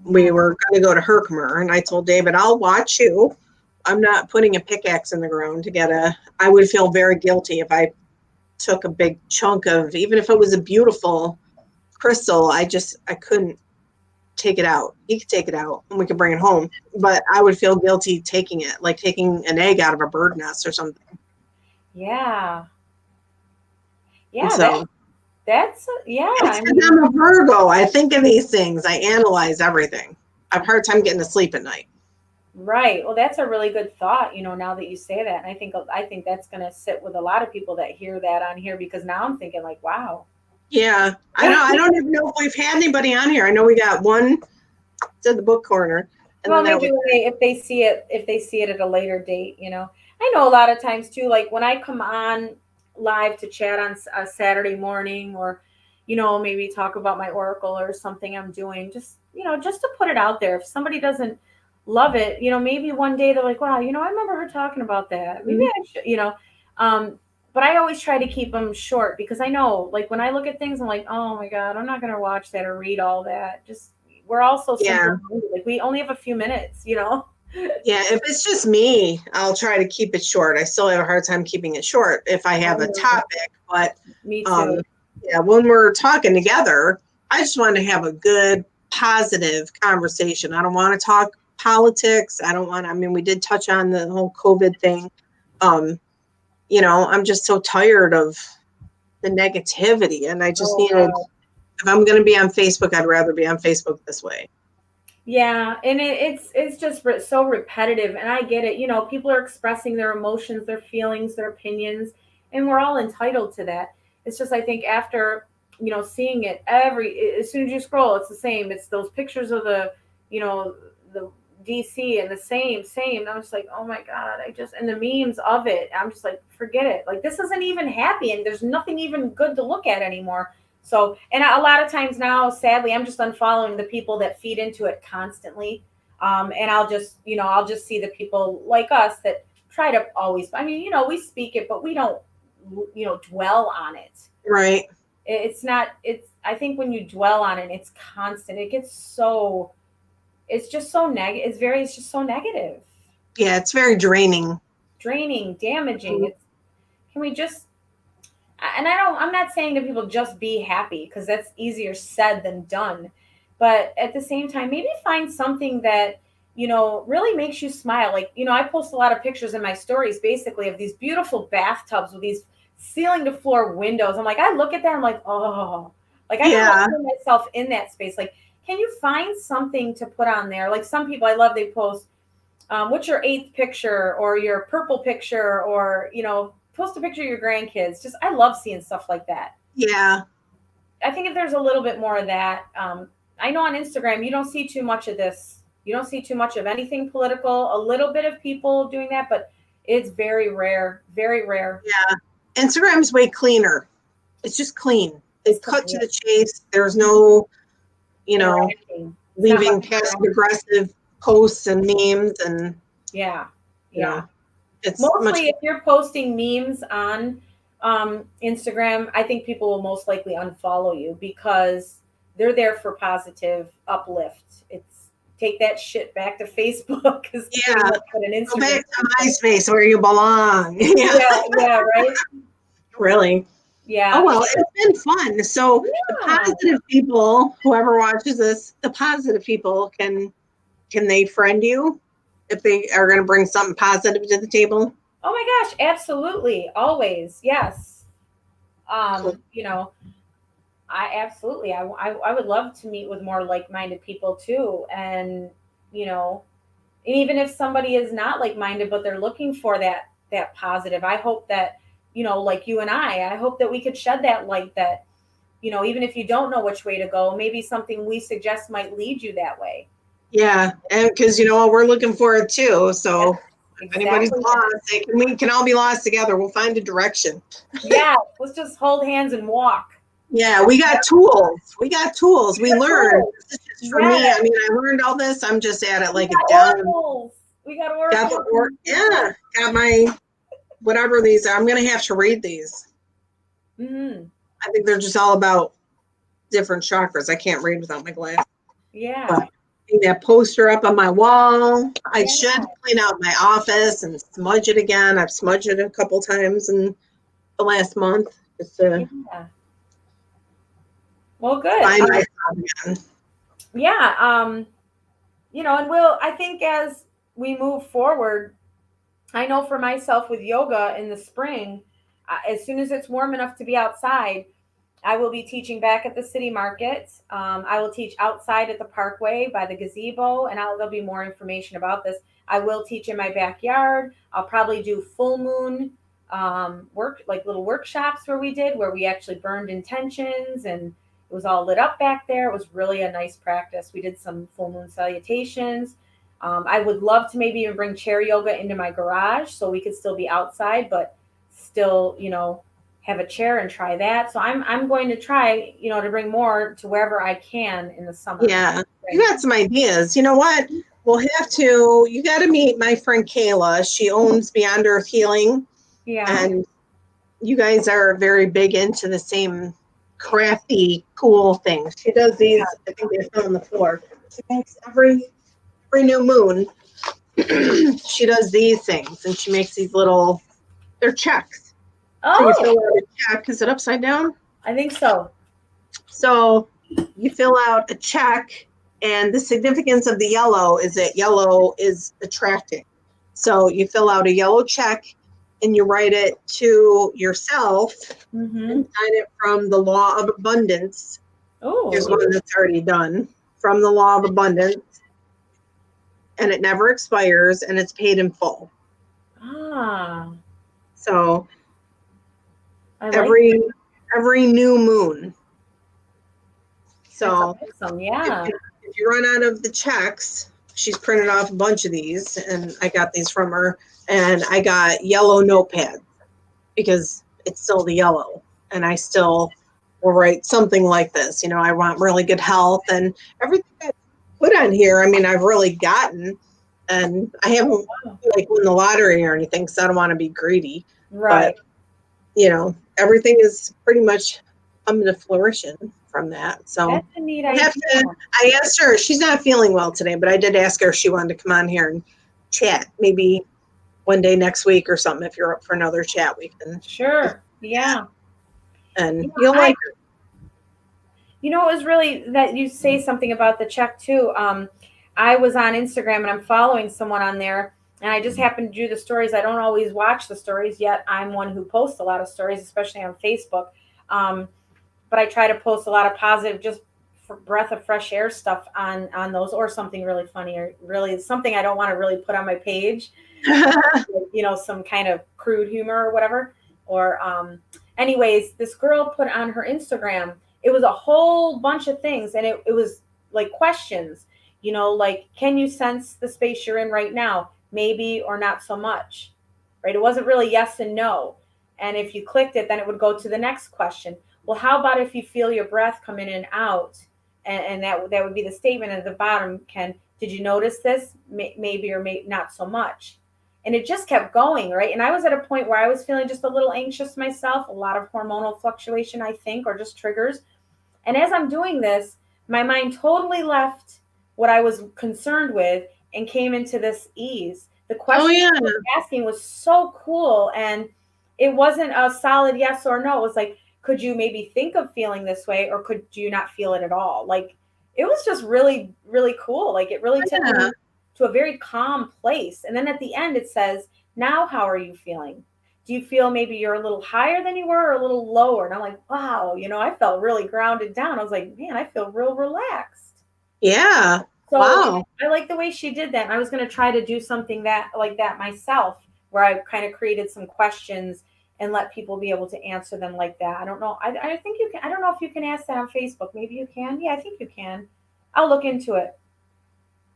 we were going to go to Herkimer, and I told David, I'll watch you. I'm not putting a pickaxe in the ground to I would feel very guilty if I took a big chunk of, even if it was a beautiful crystal, I couldn't take it out. He could take it out and we could bring it home, but I would feel guilty taking it, like taking an egg out of a bird nest or something.
Yeah.
And
Yeah,
so
yeah.
it's
I
because
mean,
I'm a Virgo. I think of these things. I analyze everything. I have a hard time getting to sleep at night.
right. Well, that's a really good thought, now that you say that. And I think that's going to sit with a lot of people that hear that on here, because now I'm thinking like, wow.
Yeah, I know. I don't even know if we've had anybody on here. I know we got one to the book corner, and
Well,
then that
maybe
was
if they see it at a later date. I know a lot of times too, like when I come on live to chat on a Saturday morning, or maybe talk about my oracle or something I'm doing, just to put it out there. If somebody doesn't love it, maybe one day they're like, wow, I remember her talking about that. Maybe I should, um, but I always try to keep them short, because I know, like, when I look at things, I'm like, oh my God, I'm not going to watch that or read all that. Just, we're all so
yeah.
simple. Like, we only have a few minutes.
Yeah, if it's just me, I'll try to keep it short. I still have a hard time keeping it short if I have a topic, but
Me too.
yeah, when we're talking together, I just want to have a good, positive conversation. I don't want to talk politics. I mean, we did touch on the whole COVID thing. I'm just so tired of the negativity, and I just
Oh
needed,
God.
if I'm going to be on Facebook, I'd rather be on Facebook this way.
Yeah, and it's just so repetitive, and I get it. People are expressing their emotions, their feelings, their opinions, and we're all entitled to that. It's just, I think, after seeing it as soon as you scroll, it's the same. It's those pictures of the DC, and the same. And I'm just like, oh my God, and the memes of it. I'm just like, forget it. Like, this isn't even happy, and there's nothing even good to look at anymore. So, and a lot of times now, sadly, I'm just unfollowing the people that feed into it constantly. And I'll just see the people like us that try to always, I mean, we speak it, but we don't, dwell on it.
Right.
I think when you dwell on it, it's constant. It's just so negative. It's just so negative,
Yeah, it's very draining.
draining, damaging. Can we just, and I'm not saying to people just be happy, because that's easier said than done. But at the same time, maybe find something that, really makes you smile. Like, I post a lot of pictures in my stories, basically, of these beautiful bathtubs with these ceiling to floor windows. I'm like, I look at that, I'm like, oh, like, I
Yeah.
don't put myself in that space. Like, can you find something to put on there? Like, some people I love, they post, what's your eighth picture, or your purple picture, or, post a picture of your grandkids. Just, I love seeing stuff like that.
Yeah.
I think if there's a little bit more of that, I know on Instagram, you don't see too much of this. You don't see too much of anything political, a little bit of people doing that, but it's very rare, very rare.
Yeah. Instagram's way cleaner. It's just clean. It's cut to the chase. There's no, leaving passive aggressive posts and memes, and
yeah.
it's
Mostly, if you're posting memes on Instagram, I think people will most likely unfollow you, because they're there for positive uplift. It's take that shit back to Facebook.
Yeah. Go back to MySpace where you belong.
Yeah, right.
Really.
Yeah.
Oh, well, it's been fun. So the positive people, whoever watches this, the positive people, can they friend you if they are going to bring something positive to the table?
Oh my gosh, absolutely. Always. Yes.
Cool.
I absolutely, I would love to meet with more like-minded people too. And, even if somebody is not like-minded, but they're looking for that positive, I hope that, like you and I hope that we could shed that light, that, even if you don't know which way to go, maybe something we suggest might lead you that way.
Yeah. And because, we're looking for it too. So if anybody's lost, we can all be lost together. We'll find a direction.
Yeah. Let's just hold hands and walk.
Yeah, we got tools. We learned. This is just for me. I mean, I learned all this. I'm just at it like a down.
We got oracles.
Got my whatever these are. I'm gonna have to read these.
Mm-hmm.
I think they're just all about different chakras. I can't read without my glasses.
Yeah.
But that poster up on my wall. I should clean out my office and smudge it again. I've smudged it a couple times in the last month. just to
Yeah. Well, good.
find myself again.
Yeah. And I think as we move forward, I know for myself with yoga in the spring, as soon as it's warm enough to be outside, I will be teaching back at the city market. I will teach outside at the parkway by the gazebo, and there'll be more information about this. I will teach in my backyard. I'll probably do full moon like little workshops where we actually burned intentions and it was all lit up back there. It was really a nice practice. We did some full moon salutations. I would love to maybe even bring chair yoga into my garage so we could still be outside, but still, have a chair and try that. So I'm going to try, to bring more to wherever I can in the summer.
Yeah, you got some ideas. You know what? You got to meet my friend Kayla. She owns Beyond Earth Healing.
Yeah.
And you guys are very big into the same crafty, cool things. She does these, I think they're still on the floor. She makes every new moon, she does these things and she makes these they're checks. So you
Oh,
fill out a check. Is it upside down?
I think so.
So you fill out a check, and the significance of the yellow is that yellow is attracting. So you fill out a yellow check and you write it to yourself and sign it from the Law of Abundance.
Oh,
Here's one that's already done from the Law of Abundance. And it never expires and it's paid in full. So
I like
every new moon. So
that's awesome. Yeah.
if you run out of the checks, she's printed off a bunch of these, and I got these from her. And I got yellow notepads because it's still the yellow, and I still will write something like this. I want really good health and everything I put on here. I mean, I've really gotten, and I haven't like won the lottery or anything, because I don't want to be greedy.
Right.
But everything is pretty much coming to fruition from that. So
That's a neat idea.
I asked her, she's not feeling well today, but I did ask her if she wanted to come on here and chat, maybe one day next week or something. If you're up for another chat, we can.
Sure. Yeah.
And you'll like her.
It was really that you say something about the check too. I was on Instagram and I'm following someone on there, and I just happened to do the stories. I don't always watch the stories, yet I'm one who posts a lot of stories, especially on Facebook. But I try to post a lot of positive, just for breath of fresh air stuff on those, or something really funny, or really something I don't want to really put on my page. Some kind of crude humor or whatever. Or anyways, this girl put on her Instagram, it was a whole bunch of things, and it was like questions, like, can you sense the space you're in right now? Maybe or not so much, right? It wasn't really yes and no. And if you clicked it, then it would go to the next question. Well, how about if you feel your breath come in and out? And that would be the statement at the bottom. Did you notice this? Maybe or maybe not so much. And it just kept going, right? And I was at a point where I was feeling just a little anxious myself, a lot of hormonal fluctuation, I think, or just triggers. And as I'm doing this, my mind totally left what I was concerned with and came into this ease. The question I was asking was so cool. And it wasn't a solid yes or no. It was like, could you maybe think of feeling this way, or could you not feel it at all? Like, it was just really, really cool. Like, it really took me to a very calm place. And then at the end, it says, now, how are you feeling? Do you feel maybe you're a little higher than you were, or a little lower? And I'm like, wow, I felt really grounded down. I was like, man, I feel real relaxed.
Yeah.
So
wow.
I like the way she did that. And I was going to try to do something like that myself, where I kind of created some questions and let people be able to answer them like that. I don't know. I think you can. I don't know if you can ask that on Facebook. Maybe you can. Yeah, I think you can. I'll look into it.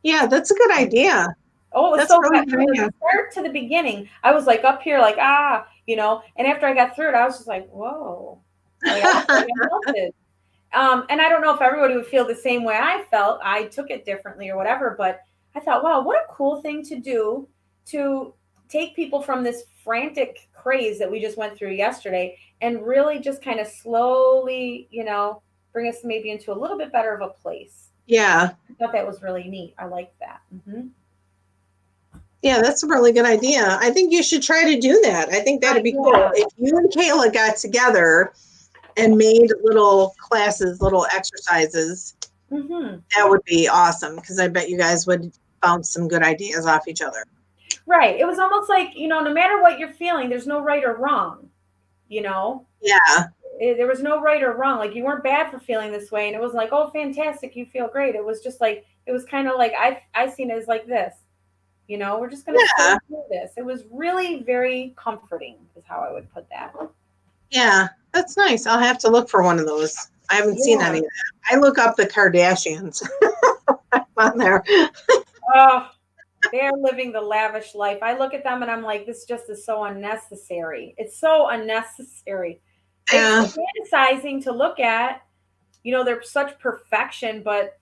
Yeah, that's a good idea.
Oh, it was
That's
so
really
good. From the start to the beginning, I was like up here, like, and after I got through it, I was just like, whoa. Like, I melted. And I don't know if everybody would feel the same way I felt. I took it differently or whatever, but I thought, wow, what a cool thing to do, to take people from this frantic craze that we just went through yesterday and really just kind of slowly, bring us maybe into a little bit better of a place.
Yeah.
I thought that was really neat. I liked that. Mm-hmm.
Yeah, that's a really good idea. I think you should try to do that. I think that'd be cool.
Yeah.
If you and Kayla got together and made little classes, little exercises,
Hmm.
that would be awesome because I bet you guys would bounce some good ideas off each other.
Right. It was almost like, no matter what you're feeling, there's no right or wrong, you know?
Yeah,
There was no right or wrong. Like, you weren't bad for feeling this way. And it was like, oh, fantastic. You feel great. It was just like, it was kind of like, I seen it as like this, we're just going to
yeah,
sail through this. It was really very comforting is how I would put that.
yeah. That's nice. I'll have to look for one of those. I haven't seen any
Yeah.
of that. I look up the Kardashians on there.
Oh, they're living the lavish life. I look at them and I'm like, this just is so unnecessary. It's so unnecessary. It's
Yeah,
fantasizing to look at. They're such perfection, but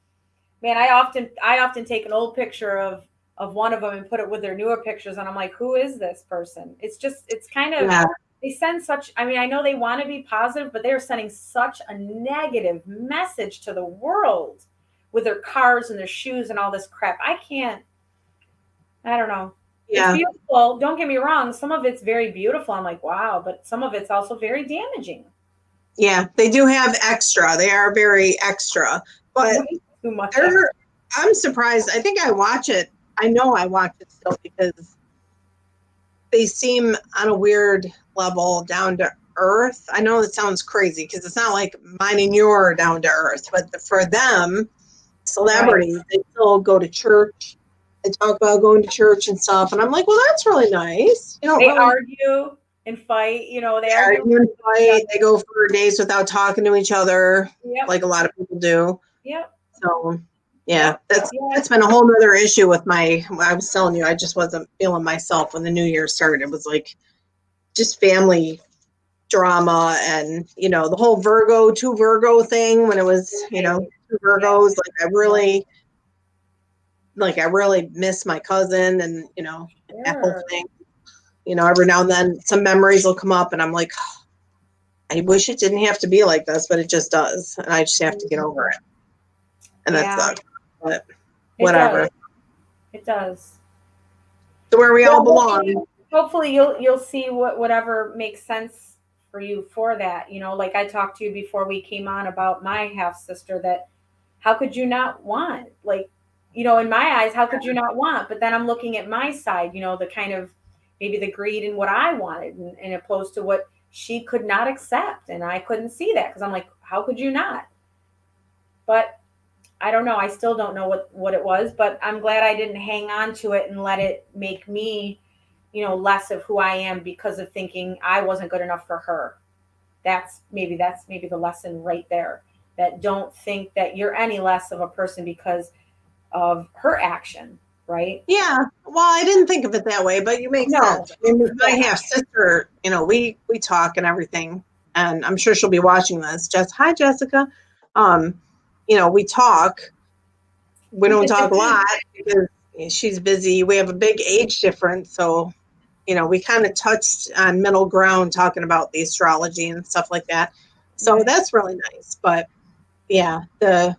man, I often take an old picture of one of them and put it with their newer pictures, and I'm like, who is this person? It's kind of,
yeah,
they send such, I mean, I know they want to be positive, but they're sending such a negative message to the world with their cars and their shoes and all this crap. I don't know. It's
yeah,
beautiful. Don't get me wrong. Some of it's very beautiful. I'm like, wow, but some of it's also very damaging.
yeah. They do have extra. They are very extra, but
Way too much.
they're. I'm surprised. I think I watch it. I know I watch it still because they seem on a weird level down to earth. I know it sounds crazy because it's not like mine and your down to earth, but for them,
Right.
celebrities, they still go to church. They talk about going to church and stuff, and I'm like, well, that's really nice. You don't
They
really
argue and fight. They argue
argue and
with each
fight.
other.
They go for days without talking to each other,
Yep.
like a lot of people do.
Yep.
So yeah,
Yep.
that's
Yeah.
that's been a whole nother issue with my. I was telling you, I just wasn't feeling myself when the new year started. It was like just family drama and the whole Virgo thing when it was
Right.
two
Yeah.
Virgos. Like I really miss my cousin and that whole
Sure.
thing. Every now and then some memories will come up and I'm like, I wish it didn't have to be like this, but it just does, and I just have to get over it, and that
Yeah.
sucks. But
It does.
whatever.
It does.
So where we all
Well,
belong.
hopefully you'll see whatever makes sense for you for that. Like I talked to you before we came on about my half sister, that how could you not want, like, in my eyes, how could you not want? But then I'm looking at my side, the kind of maybe the greed in what I wanted, and opposed to what she could not accept, and I couldn't see that because I'm like, how could you not? But I don't know. I still don't know what it was, but I'm glad I didn't hang on to it and let it make me, less of who I am because of thinking I wasn't good enough for her. That's maybe the lesson right there. That don't think that you're any less of a person because of her action, right?
Yeah, well, I didn't think of it that way, but you make
No.
sense. I mean, my
Yeah.
half sister, we talk and everything, and I'm sure she'll be watching this. Hi, Jessica. Um, we talk. We don't talk a lot because she's busy. We have a big age difference, so we kind of touched on middle ground talking about the astrology and stuff like that. So
Right.
that's really nice. But yeah, the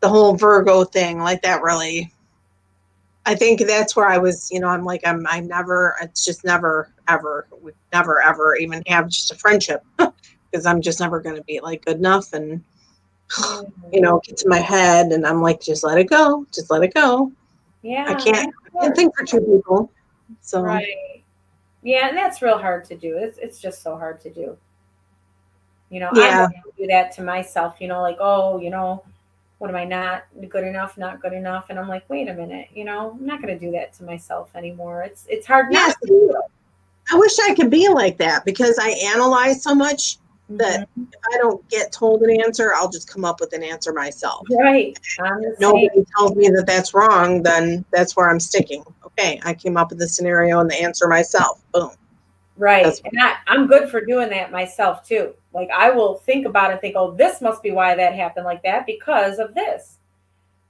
whole Virgo thing, like that really, I think that's where I was, I'm like, I never, it's just never, ever, would never, ever even have just a friendship because I'm just never going to be like good enough and,
Yeah.
get to my head and I'm like, just let it go. Just let it go. I
Yeah.
can't,
That's
I can't
hard.
think for two people. So
Right. Yeah, and that's real hard to do. It's just so hard to do. I'm
yeah,
going to do that to myself, like, oh, what am I not good enough, not good enough? And I'm like, wait a minute, I'm not going to do that to myself anymore. It's hard
yeah.
not to
See,
do
I wish I could be like that because I analyze so much
it.
that if I don't get told an answer, I'll just come up with an answer myself.
Right. I'm the same.
Nobody tells me that that's wrong, then that's where I'm sticking. Okay, I came up with the scenario and the answer myself. Boom.
Right.
That's
And I'm good for doing that myself too. Like, I will think about it and think, oh, this must be why that happened like that because of this.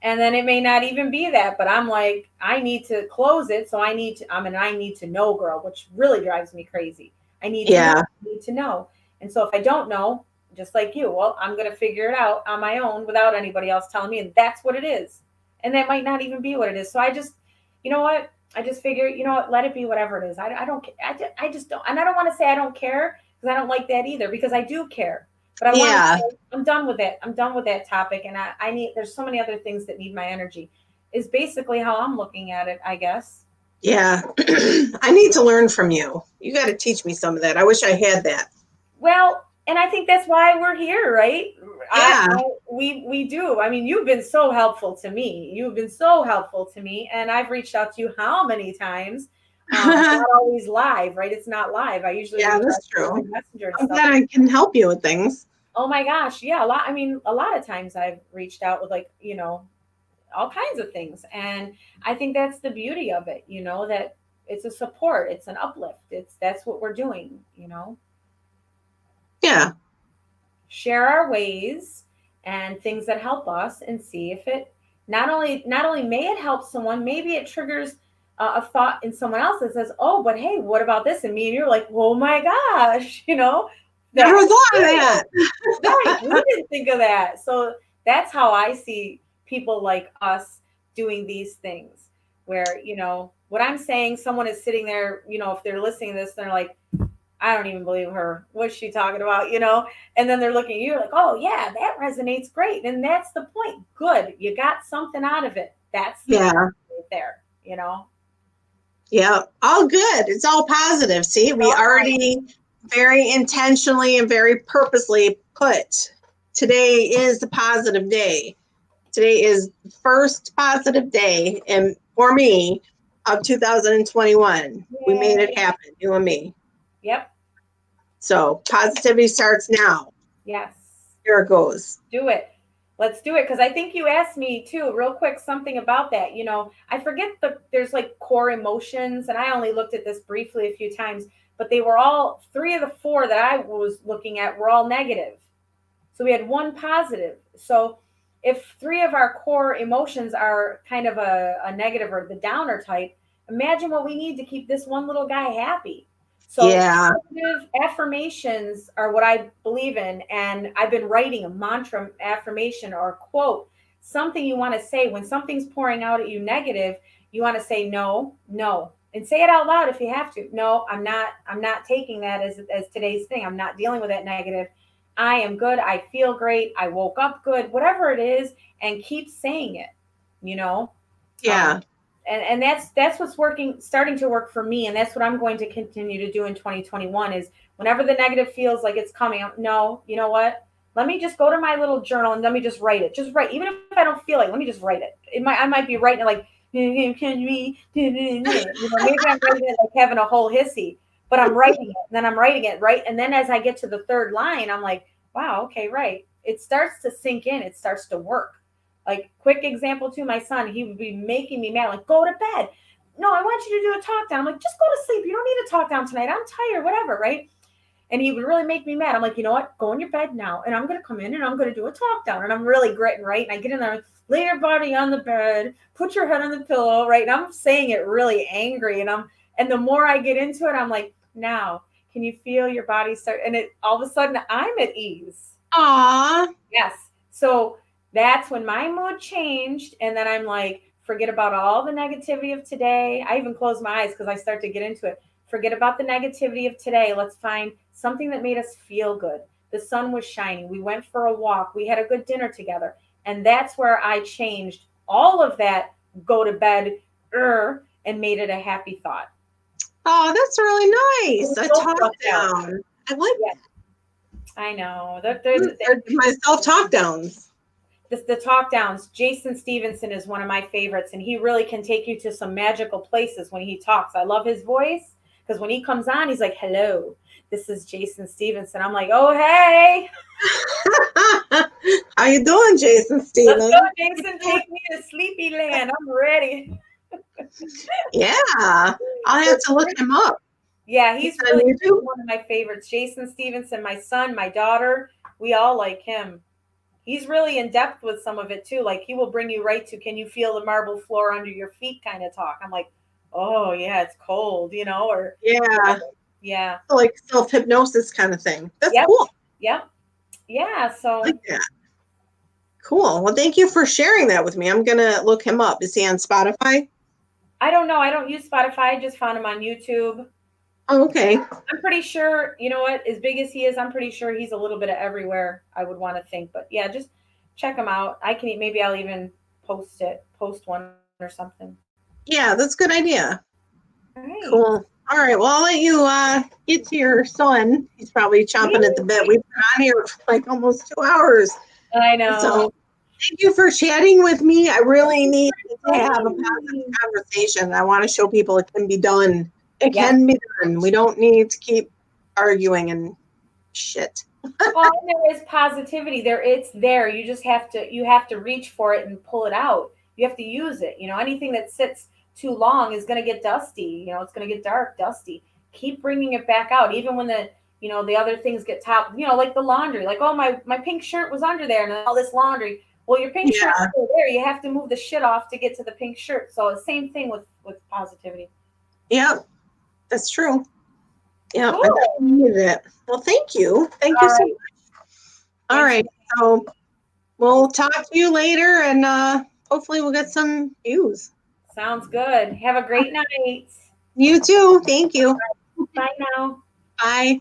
And then it may not even be that, but I'm like, I need to close it. So I need to know, girl, which really drives me crazy. I need to know,
yeah,
I need to know. And so if I don't know, just like you, well, I'm going to figure it out on my own without anybody else telling me. And that's what it is. And that might not even be what it is. So I just, you know what? I just figure, you know what, let it be whatever it is. I don't, I just don't, and I don't want to say I don't care because I don't like that either because I do care. But I want to
Yeah.
say I'm done with it. I'm done with that topic, and I need. There's so many other things that need my energy. Is basically how I'm looking at it, I guess.
Yeah. I need to learn from you. You got to teach me some of that. I wish I had that.
Well, and I think that's why we're here, right?
Yeah.
We do. I mean, you've been so helpful to me. You've been so helpful to me, and I've reached out to you how many times? Not always live, right? It's not live. I usually
Yeah,
reach
that's
out to you
true.
on Messenger and
I'm
stuff.
glad I can help you with things.
Oh my gosh, yeah, a lot. I mean, a lot of times I've reached out with like all kinds of things, and I think that's the beauty of it. That it's a support, it's an uplift. That's what we're doing.
Yeah.
Share our ways and things that help us and see if it not only may it help someone, maybe it triggers a thought in someone else that says, oh, but hey, what about this? And me and you're like, oh my gosh,
Never
that's
thought of
good.
that.
Right, we didn't think of that. So that's how I see people like us doing these things where what I'm saying, someone is sitting there, if they're listening to this, they're like, I don't even believe her. What's she talking about? And then they're looking at you like, oh, yeah, that resonates great. And that's the point. Good. You got something out of it. That's the
Yeah.
point right there.
Yeah. All good. It's all positive. See, we
All right.
already very intentionally and very purposely put today is the positive day. Today is the first positive day and for me of 2021. We made it
Yay.
happen, you and me.
Yep.
So positivity starts now.
Yes.
Here it goes.
Do it. Let's do it. Because I think you asked me too, real quick, something about that. I forget there's like core emotions, and I only looked at this briefly a few times, but they were all three of the four that I was looking at were all negative. So we had one positive. So if three of our core emotions are kind of a negative or the downer type, imagine what we need to keep this one little guy happy. So
Yeah.
positive affirmations are what I believe in. And I've been writing a mantra affirmation or a quote, something you want to say when something's pouring out at you negative, you want to say no, no. And say it out loud if you have to. No, I'm not taking that as today's thing. I'm not dealing with that negative. I am good. I feel great. I woke up good, whatever it is, and keep saying it, you know?
Yeah.
Um, and that's what's starting to work for me. And that's what I'm going to continue to do in 2021 is whenever the negative feels like it's coming up, no, you know what? Let me just go to my little journal and let me just write it. Just write. Even if I don't feel like, let me just write it. I might be writing it like, can we, maybe I'm writing it like having a whole hissy, but I'm writing it, and then I'm writing it, right? And then as I get to the third line, I'm like, wow, okay, right. It starts to sink in, it starts to work. Like, quick example to my son, he would be making me mad, like, go to bed. No, I want you to do a talk down. I'm like, just go to sleep. You don't need to talk down tonight. I'm tired, whatever, right? And he would really make me mad. I'm like, you know what? Go in your bed now. And I'm going to come in and I'm going to do a talk down. And I'm really gritting, right? And I get in there, lay your body on the bed, put your head on the pillow, right? And I'm saying it really angry. And the more I get into it, I'm like, now, can you feel your body start? And it all of a sudden I'm at ease.
Aw.
Yes. So that's when my mood changed. And then I'm like, forget about all the negativity of today. I even close my eyes because I start to get into it. Forget about the negativity of today. Let's find something that made us feel good. The sun was shining. We went for a walk. We had a good dinner together. And that's where I changed all of that go to bed and made it a happy thought.
Oh, that's really nice. A
So
talk down. I like
yeah, I know.
my self talk downs.
The talk downs. Jason Stevenson is one of my favorites, and he really can take you to some magical places when he talks. I love his voice because when he comes on, he's like, hello, this is Jason Stevenson. I'm like, oh, hey.
How you doing, Jason
Let's
Stevens?
go, Jason. Take me to Sleepy Land. I'm ready.
Yeah, I'll have to look him up.
Yeah, he's
on
really
YouTube?
one of my favorites. Jason Stevenson, my son, my daughter, we all like him. He's really in depth with some of it too. Like he will bring you right to, can you feel the marble floor under your feet kind of talk. I'm like, oh yeah, it's cold, or
Yeah,
yeah.
like self hypnosis kind of thing. That's
Yep.
cool.
Yep. Yeah. So
I like that. Cool. Well, thank you for sharing that with me. I'm gonna look him up. Is he on Spotify?
I don't know. I don't use Spotify. I just found him on YouTube.
Oh, okay.
I'm pretty sure, you know what, as big as he is, I'm pretty sure he's a little bit of everywhere, I would want to think. But yeah, just check him out. I can, maybe I'll even post one or something.
Yeah, that's a good idea.
All right.
Cool. All right. Well, I'll let you get to your son. He's probably chomping at the bit. We've been on here for like almost 2 hours.
I know.
So thank you for chatting with me. I really need to have a positive conversation. I want to show people it can be done. It
Yes.
can be done. We don't need to keep arguing and shit.
Well, there is positivity there. It's there. You have to reach for it and pull it out. You have to use it. You know, anything that sits too long is going to get dusty. You know, it's going to get dark, dusty. Keep bringing it back out, even when the other things get top. You know, like the laundry. Like, oh, my pink shirt was under there, and all this laundry. Well, your pink shirt's still there. You have to move the shit off to get to the pink shirt. So same thing with positivity.
Yep, that's true. Yep,
Cool.
I definitely needed it. Well, thank you. Thank you so much. All right. So we'll talk to you later, and hopefully we'll get some views.
Sounds good. Have a great night.
You too. Thank you.
Bye now.
Bye.